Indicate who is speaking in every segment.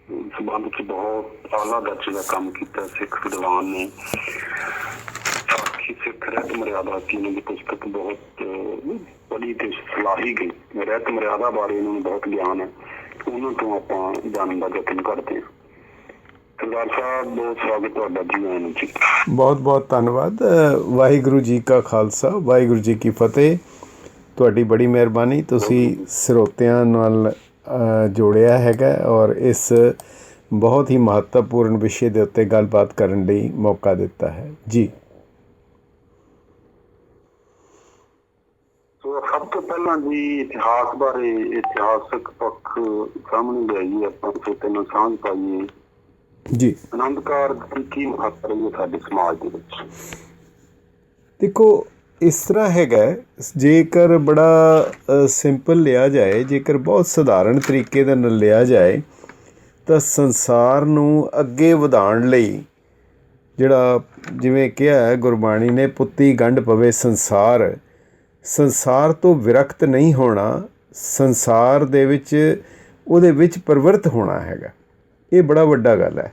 Speaker 1: ਸੰਬੰਧ 'ਚ ਬਹੁਤ ਆਲਾ ਦਰਜੇ ਦਾ ਕੰਮ ਕੀਤਾ। ਸਿੱਖ ਵਿਦਵਾਨ ਨੇ ਸਿੱਖ ਰਹਿਤ ਮਰਿਆਦਾ ਕੀ ਇਹਨਾਂ ਦੀ ਪੁਸਤਕ ਬਹੁਤ ਪੜ੍ਹੀ ਤੇ ਸਲਾਹੀ ਗਈ। ਰਹਿਤ ਮਰਿਆਦਾ ਬਾਰੇ ਇਹਨਾਂ ਨੂੰ ਬਹੁਤ ਗਿਆਨ ਹੈ, ਉਹਨਾਂ ਤੋਂ ਆਪਾਂ ਜਾਣਨ ਦਾ ਯਤਨ ਕਰਦੇ ਹਾਂ। ਸਰਦਾਰ ਸਾਹਿਬ ਬਹੁਤ ਸਵਾਗਤ ਤੁਹਾਡਾ ਜੀ। ਆਇਆਂ ਨੂੰ ਜੀ
Speaker 2: ਬਹੁਤ ਬਹੁਤ ਧੰਨਵਾਦ। ਵਾਹਿਗੁਰੂ ਜੀ ਕਾ ਖਾਲਸਾ, ਵਾਹਿਗੁਰੂ ਜੀ ਕੀ ਫਤਿਹ। ਤੁਹਾਡੀ ਬੜੀ ਮਿਹਰਬਾਨੀ, ਤੁਸੀਂ ਸਰੋਤਿਆਂ ਨਾਲ ਜੋੜਿਆ ਹੈਗਾ ਔਰ ਇਸ ਬਹੁਤ ਹੀ ਮਹੱਤਵਪੂਰਨ ਵਿਸ਼ੇ ਦੇ ਉੱਤੇ ਗੱਲਬਾਤ ਕਰਨ ਲਈ ਮੌਕਾ ਦਿੱਤਾ ਹੈ ਜੀ।
Speaker 1: ਸੋ ਸਭ ਤੋਂ ਪਹਿਲਾਂ ਜੀ ਇਤਿਹਾਸ ਬਾਰੇ, ਇਤਿਹਾਸਕ ਪੱਖ ਸਾਹਮਣੇ ਲਿਆਈਏ, ਆਪਾਂ ਸਰੋਤਿਆਂ ਨਾਲ ਸਾਂਝ ਪਾਈਏ
Speaker 2: ਜੀ।
Speaker 1: ਆਨੰਦ ਕਾਰਜ ਦੀ ਕੀ ਮਹੱਤਵ ਹੈ ਸਾਡੇ ਸਮਾਜ ਦੇ ਵਿੱਚ?
Speaker 2: ਦੇਖੋ, ਇਸ ਤਰ੍ਹਾਂ ਹੈਗਾ, ਜੇਕਰ ਬੜਾ ਸਿੰਪਲ ਲਿਆ ਜਾਏ, ਜੇਕਰ ਬਹੁਤ ਸਧਾਰਨ ਤਰੀਕੇ ਦੇ ਨਾਲ ਲਿਆ ਜਾਏ ਤਾਂ ਸੰਸਾਰ ਨੂੰ ਅੱਗੇ ਵਧਾਉਣ ਲਈ ਜਿਹੜਾ, ਜਿਵੇਂ ਕਿਹਾ ਹੈ ਗੁਰਬਾਣੀ ਨੇ, ਪੁੱਤੀ ਗੰਢ ਪਵੇ ਸੰਸਾਰ, ਸੰਸਾਰ ਤੋਂ ਵਿਰਕਤ ਨਹੀਂ ਹੋਣਾ, ਸੰਸਾਰ ਦੇ ਵਿੱਚ ਉਹਦੇ ਵਿੱਚ ਪ੍ਰਵਿਰਤ ਹੋਣਾ ਹੈਗਾ। ਇਹ ਬੜਾ ਵੱਡਾ ਗੱਲ ਹੈ।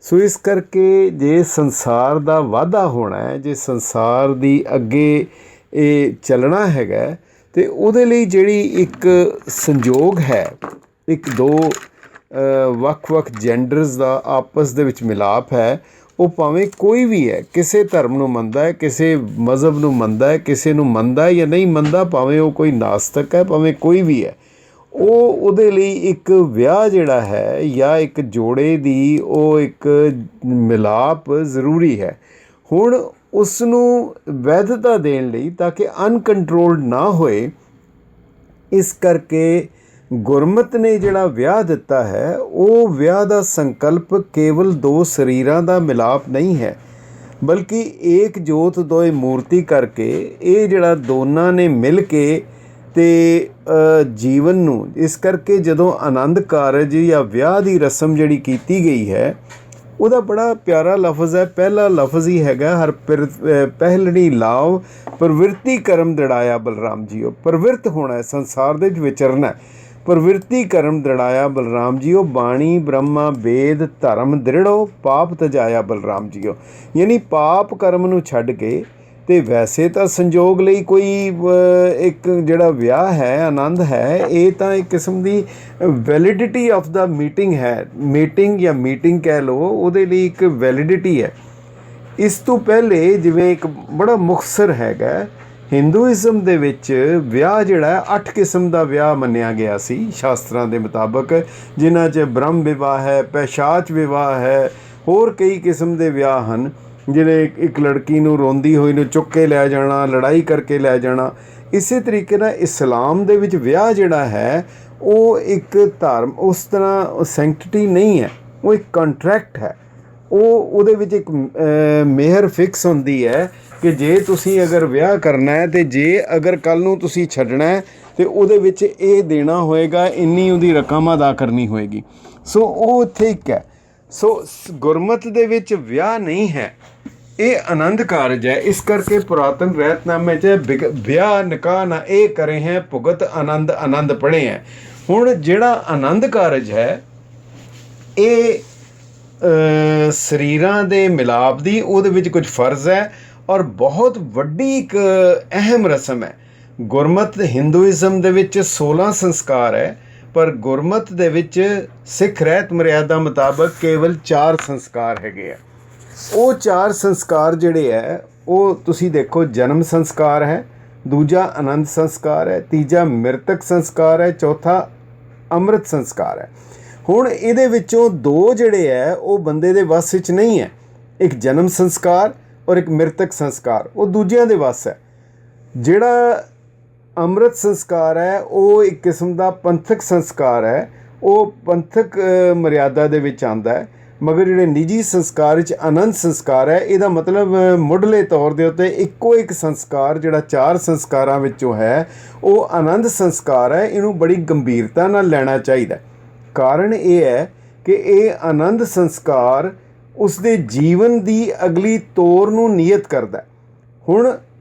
Speaker 2: ਸੋ ਇਸ ਕਰਕੇ ਜੇ ਸੰਸਾਰ ਦਾ ਵਾਧਾ ਹੋਣਾ ਹੈ, ਜੇ ਸੰਸਾਰ ਦੀ ਅੱਗੇ ਇਹ ਚੱਲਣਾ ਹੈਗਾ, ਅਤੇ ਉਹਦੇ ਲਈ ਜਿਹੜੀ ਇੱਕ ਸੰਯੋਗ ਹੈ, ਇੱਕ ਦੋ ਵੱਖ-ਵੱਖ ਜੈਂਡਰਸ ਦਾ ਆਪਸ ਦੇ ਵਿੱਚ ਮਿਲਾਪ ਹੈ, ਉਹ ਭਾਵੇਂ ਕੋਈ ਵੀ ਹੈ, ਕਿਸੇ ਧਰਮ ਨੂੰ ਮੰਨਦਾ ਹੈ, ਕਿਸੇ ਮਜ਼ਹਬ ਨੂੰ ਮੰਨਦਾ ਹੈ, ਕਿਸੇ ਨੂੰ ਮੰਨਦਾ ਜਾਂ ਨਹੀਂ ਮੰਨਦਾ, ਭਾਵੇਂ ਉਹ ਕੋਈ ਨਾਸਤਕ ਹੈ, ਭਾਵੇਂ ਕੋਈ ਵੀ ਹੈ, ਉਹਦੇ ਲਈ ਇੱਕ ਵਿਆਹ ਜਿਹੜਾ ਹੈ ਜਾਂ ਇੱਕ ਜੋੜੇ ਦੀ ਉਹ ਇੱਕ ਮਿਲਾਪ ਜ਼ਰੂਰੀ ਹੈ। ਹੁਣ ਉਸ ਨੂੰ ਵੈਧਤਾ ਦੇਣ ਲਈ, ਤਾਂ ਕਿ ਅਨਕੰਟਰੋਲਡ ਨਾ ਹੋਏ, ਇਸ ਕਰਕੇ ਗੁਰਮਤਿ ਨੇ ਜਿਹੜਾ ਵਿਆਹ ਦਿੱਤਾ ਹੈ, ਉਹ ਵਿਆਹ ਦਾ ਸੰਕਲਪ ਕੇਵਲ ਦੋ ਸਰੀਰਾਂ ਦਾ ਮਿਲਾਪ ਨਹੀਂ ਹੈ, ਬਲਕਿ ਏਕ ਜੋਤ ਦੋਏ ਮੂਰਤੀ ਕਰਕੇ ਇਹ ਜਿਹੜਾ ਦੋਨਾਂ ਨੇ ਮਿਲ ਕੇ ਅਤੇ ਜੀਵਨ ਨੂੰ, ਇਸ ਕਰਕੇ ਜਦੋਂ ਆਨੰਦ ਕਾਰਜ ਜਾਂ ਵਿਆਹ ਦੀ ਰਸਮ ਜਿਹੜੀ ਕੀਤੀ ਗਈ ਹੈ, ਉਹਦਾ ਬੜਾ ਪਿਆਰਾ ਲਫ਼ਜ਼ ਹੈ। ਪਹਿਲਾ ਲਫ਼ਜ਼ ਹੀ ਹੈਗਾ, ਹਰ ਪਹਿਲੜੀ ਲਾਭ ਪ੍ਰਵਿਰਤੀ ਕਰਮ ਦ੍ਰਿੜਾਇਆ ਬਲਰਾਮ ਜੀਓ। ਪ੍ਰਵਿਰਤ ਹੋਣਾ, ਸੰਸਾਰ ਦੇ ਵਿੱਚ ਵਿਚਰਨਾ, ਪ੍ਰਵਿਰਤੀ ਕਰਮ ਦ੍ਰਿੜਾਇਆ ਬਲਰਾਮ ਜੀਓ। ਬਾਣੀ ਬ੍ਰਹਮਾ ਵੇਦ ਧਰਮ ਦ੍ਰਿੜੋ ਪਾਪ ਤਜਾਇਆ ਬਲਰਾਮ ਜੀਓ। ਯਾਨੀ ਪਾਪ ਕਰਮ ਨੂੰ ਛੱਡ ਕੇ, ਅਤੇ ਵੈਸੇ ਤਾਂ ਸੰਯੋਗ ਲਈ ਕੋਈ ਇੱਕ ਜਿਹੜਾ ਵਿਆਹ ਹੈ, ਆਨੰਦ ਹੈ, ਇਹ ਤਾਂ ਇੱਕ ਕਿਸਮ ਦੀ ਵੈਲਿਡਿਟੀ ਆਫ ਦਾ ਮੀਟਿੰਗ ਹੈ, ਮੀਟਿੰਗ ਜਾਂ ਮੀਟਿੰਗ ਕਹਿ ਲਓ, ਉਹਦੇ ਲਈ ਇੱਕ ਵੈਲਿਡਿਟੀ ਹੈ। ਇਸ ਤੋਂ ਪਹਿਲੇ ਜਿਵੇਂ ਇੱਕ ਬੜਾ ਮੁਖਤਸਰ ਹੈਗਾ, ਹਿੰਦੂਇਜ਼ਮ ਦੇ ਵਿੱਚ ਵਿਆਹ ਜਿਹੜਾ 8 ਕਿਸਮ ਦਾ ਵਿਆਹ ਮੰਨਿਆ ਗਿਆ ਸੀ ਸ਼ਾਸਤਰਾਂ ਦੇ ਮੁਤਾਬਕ, ਜਿਨ੍ਹਾਂ 'ਚ ਬ੍ਰਹਮ ਵਿਵਾਹ ਹੈ, ਪੈਸ਼ਾਚ ਵਿਵਾਹ ਹੈ, ਹੋਰ ਕਈ ਕਿਸਮ ਦੇ ਵਿਆਹ ਹਨ, ਜਿਹੜੇ ਇੱਕ ਲੜਕੀ ਨੂੰ ਰੋਂਦੀ ਹੋਈ ਨੂੰ ਚੁੱਕ ਕੇ ਲੈ ਜਾਣਾ, ਲੜਾਈ ਕਰਕੇ ਲੈ ਜਾਣਾ। ਇਸੇ ਤਰੀਕੇ ਨਾਲ ਇਸਲਾਮ ਦੇ ਵਿੱਚ ਵਿਆਹ ਜਿਹੜਾ ਹੈ, ਉਹ ਇੱਕ ਧਰਮ ਉਸ ਤਰ੍ਹਾਂ ਸੈਂਕਟਿਟੀ ਨਹੀਂ ਹੈ, ਉਹ ਇੱਕ ਕੰਟਰੈਕਟ ਹੈ। ਉਹਦੇ ਵਿੱਚ ਇੱਕ ਮਿਹਰ ਫਿਕਸ ਹੁੰਦੀ ਹੈ ਕਿ ਜੇ ਤੁਸੀਂ ਅਗਰ ਵਿਆਹ ਕਰਨਾ ਹੈ, ਅਤੇ ਜੇ ਅਗਰ ਕੱਲ੍ਹ ਨੂੰ ਤੁਸੀਂ ਛੱਡਣਾ ਹੈ, ਅਤੇ ਉਹਦੇ ਵਿੱਚ ਇਹ ਦੇਣਾ ਹੋਏਗਾ, ਇੰਨੀ ਉਹਦੀ ਰਕਮ ਅਦਾ ਕਰਨੀ ਹੋਏਗੀ। ਸੋ ਉਹ ਉੱਥੇ ਇੱਕ ਹੈ। ਸੋ ਗੁਰਮਤਿ ਦੇ ਵਿੱਚ ਵਿਆਹ ਨਹੀਂ ਹੈ, ਇਹ ਆਨੰਦ ਕਾਰਜ ਹੈ। ਇਸ ਕਰਕੇ ਪੁਰਾਤਨ ਰਹਿਤਨਾਮੇ 'ਚ ਵਿਆਹ ਨਿਕਾਹ ਨਾ ਇਹ ਕਰੇ ਹੈ, ਭੁਗਤ ਆਨੰਦ ਆਨੰਦ ਪੜ੍ਹੇ ਹੈ। ਹੁਣ ਜਿਹੜਾ ਆਨੰਦ ਕਾਰਜ ਹੈ, ਇਹ ਸਰੀਰਾਂ ਦੇ ਮਿਲਾਪ ਦੀ, ਉਹਦੇ ਵਿੱਚ ਕੁਝ ਫਰਜ਼ ਹੈ ਔਰ ਬਹੁਤ ਵੱਡੀ ਇੱਕ ਅਹਿਮ ਰਸਮ ਹੈ। ਗੁਰਮਤਿ ਹਿੰਦੂਇਜ਼ਮ ਦੇ ਵਿੱਚ 16 ਸੰਸਕਾਰ ਹੈ, ਪਰ ਗੁਰਮਤਿ ਦੇ ਵਿੱਚ ਸਿੱਖ ਰਹਿਤ ਮਰਿਆਦਾ ਮੁਤਾਬਕ ਕੇਵਲ 4 ਸੰਸਕਾਰ ਹੈਗੇ ਆ। ਉਹ 4 ਸੰਸਕਾਰ ਜਿਹੜੇ ਹੈ, ਉਹ ਤੁਸੀਂ ਦੇਖੋ, ਜਨਮ ਸੰਸਕਾਰ ਹੈ, ਦੂਜਾ ਆਨੰਦ ਸੰਸਕਾਰ ਹੈ, ਤੀਜਾ ਮ੍ਰਿਤਕ ਸੰਸਕਾਰ ਹੈ, ਚੌਥਾ ਅੰਮ੍ਰਿਤ ਸੰਸਕਾਰ ਹੈ। ਹੁਣ ਇਹਦੇ ਵਿੱਚੋਂ 2 ਜਿਹੜੇ ਹੈ ਉਹ ਬੰਦੇ ਦੇ ਵੱਸ ਵਿੱਚ ਨਹੀਂ ਹੈ, ਇੱਕ ਜਨਮ ਸੰਸਕਾਰ ਔਰ ਇੱਕ ਮ੍ਰਿਤਕ ਸੰਸਕਾਰ, ਉਹ ਦੂਜਿਆਂ ਦੇ ਵੱਸ ਹੈ। ਜਿਹੜਾ ਅੰਮ੍ਰਿਤ ਸੰਸਕਾਰ ਹੈ, ਉਹ ਇੱਕ ਕਿਸਮ ਦਾ ਪੰਥਕ ਸੰਸਕਾਰ ਹੈ, ਉਹ ਪੰਥਕ ਮਰਿਆਦਾ ਦੇ ਵਿੱਚ ਆਉਂਦਾ ਹੈ। ਮਗਰ ਜਿਹੜੇ ਨਿੱਜੀ ਸੰਸਕਾਰ ਵਿੱਚ ਆਨੰਦ ਸੰਸਕਾਰ ਹੈ, ਇਹਦਾ ਮਤਲਬ ਮੁੱਢਲੇ ਤੌਰ ਦੇ ਉੱਤੇ ਇੱਕੋ ਇੱਕ ਸੰਸਕਾਰ ਜਿਹੜਾ 4 ਸੰਸਕਾਰਾਂ ਵਿੱਚੋਂ ਹੈ, ਉਹ ਆਨੰਦ ਸੰਸਕਾਰ ਹੈ। ਇਹਨੂੰ ਬੜੀ ਗੰਭੀਰਤਾ ਨਾਲ ਲੈਣਾ ਚਾਹੀਦਾ। ਕਾਰਨ ਇਹ ਹੈ ਕਿ ਇਹ ਆਨੰਦ ਸੰਸਕਾਰ ਉਸਦੇ ਜੀਵਨ ਦੀ ਅਗਲੀ ਤੋਰ ਨੂੰ ਨੀਯਤ ਕਰਦਾ। ਹੁਣ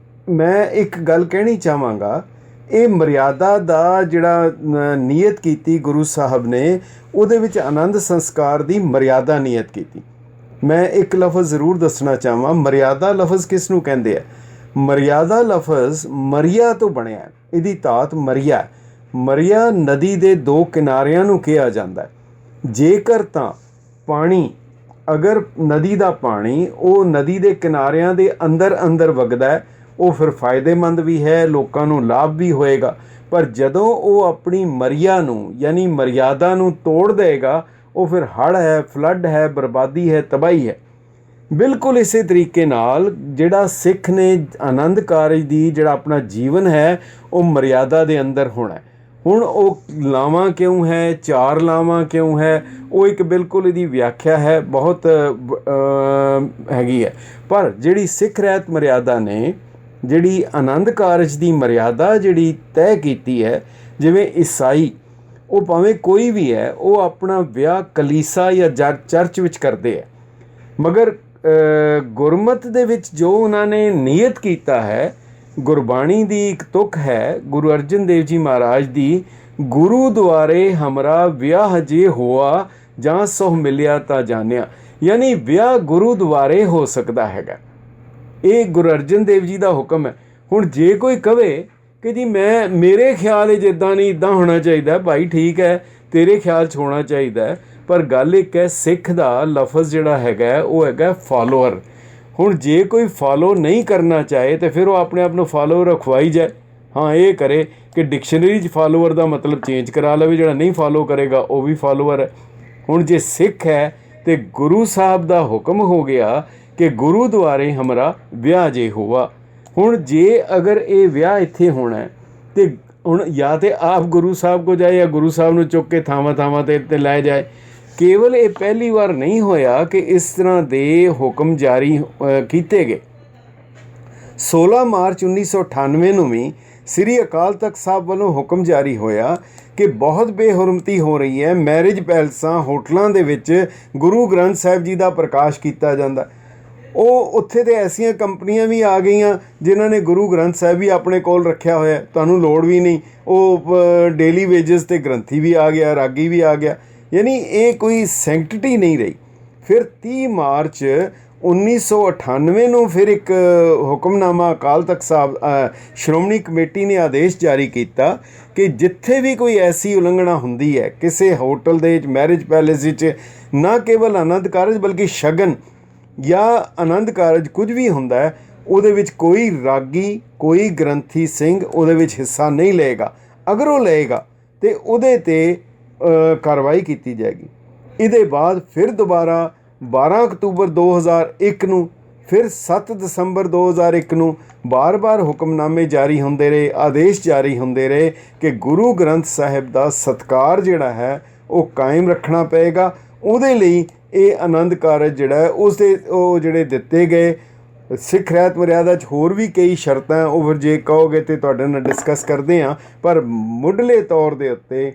Speaker 2: ਮੈਂ ਇੱਕ ਗੱਲ ਕਹਿਣੀ ਚਾਹਾਂਗਾ, ਇਹ ਮਰਿਆਦਾ ਦਾ ਜਿਹੜਾ ਨੀਅਤ ਕੀਤੀ ਗੁਰੂ ਸਾਹਿਬ ਨੇ, ਉਹਦੇ ਵਿੱਚ ਆਨੰਦ ਸੰਸਕਾਰ ਦੀ ਮਰਿਆਦਾ ਨੀਅਤ ਕੀਤੀ। ਮੈਂ ਇੱਕ ਲਫ਼ਜ਼ ਜ਼ਰੂਰ ਦੱਸਣਾ ਚਾਹਾਂ, ਮਰਿਆਦਾ ਲਫ਼ਜ਼ ਕਿਸ ਨੂੰ ਕਹਿੰਦੇ ਆ? ਮਰਿਆਦਾ ਲਫ਼ਜ਼ ਮਰੀਆ ਤੋਂ ਬਣਿਆ, ਇਹਦੀ ਧਾਤ ਮਰੀਆ। ਮਰੀਆ ਨਦੀ ਦੇ ਦੋ ਕਿਨਾਰਿਆਂ ਨੂੰ ਕਿਹਾ ਜਾਂਦਾ। ਜੇਕਰ ਤਾਂ ਪਾਣੀ, ਅਗਰ ਨਦੀ ਦਾ ਪਾਣੀ ਉਹ ਨਦੀ ਦੇ ਕਿਨਾਰਿਆਂ ਦੇ ਅੰਦਰ ਅੰਦਰ ਵਗਦਾ, ਉਹ ਫਿਰ ਫਾਇਦੇਮੰਦ ਵੀ ਹੈ, ਲੋਕਾਂ ਨੂੰ ਲਾਭ ਵੀ ਹੋਏਗਾ। ਪਰ ਜਦੋਂ ਉਹ ਆਪਣੀ ਮਰੀਆ ਨੂੰ ਯਾਨੀ ਮਰਿਆਦਾ ਨੂੰ ਤੋੜ ਦੇਗਾ, ਉਹ ਫਿਰ ਹੜ੍ਹ ਹੈ, ਫਲੱਡ ਹੈ, ਬਰਬਾਦੀ ਹੈ, ਤਬਾਹੀ ਹੈ। ਬਿਲਕੁਲ ਇਸੇ ਤਰੀਕੇ ਨਾਲ ਜਿਹੜਾ ਸਿੱਖ ਨੇ ਆਨੰਦ ਕਾਰਜ ਦੀ ਜਿਹੜਾ ਆਪਣਾ ਜੀਵਨ ਹੈ, ਉਹ ਮਰਿਆਦਾ ਦੇ ਅੰਦਰ ਹੋਣਾ। ਹੁਣ ਉਹ ਲਾਵਾਂ ਕਿਉਂ ਹੈ, 4 ਲਾਵਾਂ ਕਿਉਂ ਹੈ, ਉਹ ਇੱਕ ਬਿਲਕੁਲ ਇਹਦੀ ਵਿਆਖਿਆ ਹੈ, ਬਹੁਤ ਹੈਗੀ ਹੈ। ਪਰ ਜਿਹੜੀ ਸਿੱਖ ਰਹਿਤ ਮਰਿਆਦਾ ਨੇ, ਜਿਹੜੀ ਆਨੰਦ ਕਾਰਜ ਦੀ ਮਰਿਆਦਾ ਜਿਹੜੀ ਤੈਅ ਕੀਤੀ ਹੈ, ਜਿਵੇਂ ਈਸਾਈ ਉਹ ਭਾਵੇਂ ਕੋਈ ਵੀ ਹੈ, ਉਹ ਆਪਣਾ ਵਿਆਹ ਕਲੀਸਾ ਜਾਂ ਚਰਚ ਵਿੱਚ ਕਰਦੇ ਹੈ, ਮਗਰ ਗੁਰਮਤ ਦੇ ਵਿੱਚ ਜੋ ਉਹਨਾਂ ਨੇ ਨੀਅਤ ਕੀਤਾ ਹੈ, ਗੁਰਬਾਣੀ ਦੀ ਇੱਕ ਤੁਕ ਹੈ ਗੁਰੂ ਅਰਜਨ ਦੇਵ ਜੀ ਮਹਾਰਾਜ ਦੀ, ਗੁਰੂ ਦੁਆਰੇ ਹਮਰਾ ਵਿਆਹ ਜੇ ਹੋਆ ਜਾਂ ਸੋਹ ਮਿਲਿਆ ਤਾਂ ਜਾਣਿਆ। ਯਾਨੀ ਵਿਆਹ ਗੁਰੂ ਦੁਆਰੇ ਹੋ ਸਕਦਾ ਹੈਗਾ, ਇਹ ਗੁਰੂ ਅਰਜਨ ਦੇਵ ਜੀ ਦਾ ਹੁਕਮ ਹੈ। ਹੁਣ ਜੇ ਕੋਈ ਕਵੇ ਕਿ ਜੀ ਮੇਰੇ ਖਿਆਲ 'ਚ ਇੱਦਾਂ ਨਹੀਂ, ਇੱਦਾਂ ਹੋਣਾ ਚਾਹੀਦਾ, ਭਾਈ ਠੀਕ ਹੈ, ਤੇਰੇ ਖਿਆਲ 'ਚ ਹੋਣਾ ਚਾਹੀਦਾ, ਪਰ ਗੱਲ ਇੱਕ ਹੈ, ਸਿੱਖ ਦਾ ਲਫ਼ਜ਼ ਜਿਹੜਾ ਹੈਗਾ ਉਹ ਹੈਗਾ ਫਾਲੋਅਰ। ਹੁਣ ਜੇ ਕੋਈ ਫਾਲੋ ਨਹੀਂ ਕਰਨਾ ਚਾਹੇ ਤਾਂ ਫਿਰ ਉਹ ਆਪਣੇ ਆਪ ਨੂੰ ਫਾਲੋਅਰ ਰਖਵਾਈ ਜਾਏ। ਹਾਂ, ਇਹ ਕਰੇ ਕਿ ਡਿਕਸ਼ਨਰੀ 'ਚ ਫਾਲੋਅਰ ਦਾ ਮਤਲਬ ਚੇਂਜ ਕਰਾ ਲਵੇ, ਜਿਹੜਾ ਨਹੀਂ ਫਾਲੋ ਕਰੇਗਾ ਉਹ ਵੀ ਫਾਲੋਅਰ ਹੈ। ਹੁਣ ਜੇ ਸਿੱਖ ਹੈ ਤੇ ਗੁਰੂ ਸਾਹਿਬ ਦਾ ਹੁਕਮ ਹੋ ਗਿਆ ਕਿ ਗੁਰੂ ਦੁਆਰੇ ਹਮਰਾ ਵਿਆਹ ਜੇ ਹੋਵਾ। ਹੁਣ ਜੇ ਅਗਰ ਇਹ ਵਿਆਹ ਇੱਥੇ ਹੋਣਾ ਤੇ ਹੁਣ ਜਾਂ ਤੇ ਆਪ ਗੁਰੂ ਸਾਹਿਬ ਕੋ ਜਾਏ ਜਾਂ ਗੁਰੂ ਸਾਹਿਬ ਨੂੰ ਚੁੱਕ ਕੇ ਥਾਵਾਂ ਥਾਵਾਂ 'ਤੇ ਲੈ ਜਾਏ। ਕੇਵਲ ਇਹ ਪਹਿਲੀ ਵਾਰ ਨਹੀਂ ਹੋਇਆ ਕਿ ਇਸ ਤਰ੍ਹਾਂ ਦੇ ਹੁਕਮ ਜਾਰੀ ਕੀਤੇ ਗਏ। 16 ਮਾਰਚ 1998 ਨੂੰ ਵੀ ਸ੍ਰੀ ਅਕਾਲ ਤਖਤ ਸਾਹਿਬ ਵੱਲੋਂ ਹੁਕਮ ਜਾਰੀ ਹੋਇਆ ਕਿ ਬਹੁਤ ਬੇਹੁਰਮਤੀ ਹੋ ਰਹੀ ਹੈ, ਮੈਰਿਜ ਪੈਲਸਾਂ, ਹੋਟਲਾਂ ਦੇ ਵਿੱਚ ਗੁਰੂ ਗ੍ਰੰਥ ਸਾਹਿਬ ਜੀ ਦਾ ਪ੍ਰਕਾਸ਼ ਕੀਤਾ ਜਾਂਦਾ। ਉਹ ਉੱਥੇ ਤੇ ਐਸੀਆਂ ਕੰਪਨੀਆਂ ਵੀ ਆ ਗਈਆਂ ਜਿਨ੍ਹਾਂ ਨੇ ਗੁਰੂ ਗ੍ਰੰਥ ਸਾਹਿਬ ਵੀ ਆਪਣੇ ਕੋਲ ਰੱਖਿਆ ਹੋਇਆ, ਤੁਹਾਨੂੰ ਲੋੜ ਵੀ ਨਹੀਂ, ਉਹ ਡੇਲੀ ਵੇਜਸ 'ਤੇ ਗ੍ਰੰਥੀ ਵੀ ਆ ਗਿਆ, ਰਾਗੀ ਵੀ ਆ ਗਿਆ, ਯਾਨੀ ਇਹ ਕੋਈ ਸੈਂਕਟਿਟੀ ਨਹੀਂ ਰਹੀ। ਫਿਰ 30 ਮਾਰਚ 1998 ਨੂੰ ਫਿਰ ਇੱਕ ਹੁਕਮਨਾਮਾ ਅਕਾਲ ਤਖਤ ਸਾਹਿਬ ਸ਼੍ਰੋਮਣੀ ਕਮੇਟੀ ਨੇ ਆਦੇਸ਼ ਜਾਰੀ ਕੀਤਾ ਕਿ ਜਿੱਥੇ ਵੀ ਕੋਈ ਐਸੀ ਉਲੰਘਣਾ ਹੁੰਦੀ ਹੈ ਕਿਸੇ ਹੋਟਲ ਦੇ ਵਿੱਚ, ਮੈਰਿਜ ਪੈਲੇਸ ਵਿੱਚ, ਨਾ ਕੇਵਲ ਆਨੰਦ ਕਾਰਜ ਬਲਕਿ ਸ਼ਗਨ ਜਾਂ ਆਨੰਦ ਕਾਰਜ ਕੁਝ ਵੀ ਹੁੰਦਾ ਹੈ, ਉਹਦੇ ਵਿੱਚ ਕੋਈ ਰਾਗੀ, ਕੋਈ ਗ੍ਰੰਥੀ ਸਿੰਘ ਉਹਦੇ ਵਿੱਚ ਹਿੱਸਾ ਨਹੀਂ ਲਏਗਾ। ਅਗਰ ਉਹ ਲਏਗਾ ਤਾਂ ਉਹਦੇ 'ਤੇ ਕਾਰਵਾਈ ਕੀਤੀ ਜਾਏਗੀ। ਇਹਦੇ ਬਾਅਦ ਫਿਰ ਦੁਬਾਰਾ 12 ਅਕਤੂਬਰ 2001 ਨੂੰ, ਫਿਰ 7 ਦਸੰਬਰ 2001 ਨੂੰ ਬਾਰ-ਬਾਰ ਹੁਕਮਨਾਮੇ ਜਾਰੀ ਹੁੰਦੇ ਰਹੇ, ਆਦੇਸ਼ ਜਾਰੀ ਹੁੰਦੇ ਰਹੇ ਕਿ ਗੁਰੂ ਗ੍ਰੰਥ ਸਾਹਿਬ ਦਾ ਸਤਿਕਾਰ ਜਿਹੜਾ ਹੈ ਉਹ ਕਾਇਮ ਰੱਖਣਾ ਪਏਗਾ। ਉਹਦੇ ਲਈ ਇਹ ਆਨੰਦ ਕਾਰਜ ਜਿਹੜਾ ਹੈ ਉਸਦੇ ਉਹ ਜਿਹੜੇ ਦਿੱਤੇ ਗਏ। ਸਿੱਖ ਰਹਿਤ ਮਰਿਆਦਾ 'ਚ ਹੋਰ ਵੀ ਕਈ ਸ਼ਰਤਾਂ, ਉਹ ਫਿਰ ਜੇ ਕਹੋਗੇ ਤਾਂ ਤੁਹਾਡੇ ਨਾਲ ਡਿਸਕਸ ਕਰਦੇ ਹਾਂ, ਪਰ ਮੁੱਢਲੇ ਤੌਰ ਦੇ ਉੱਤੇ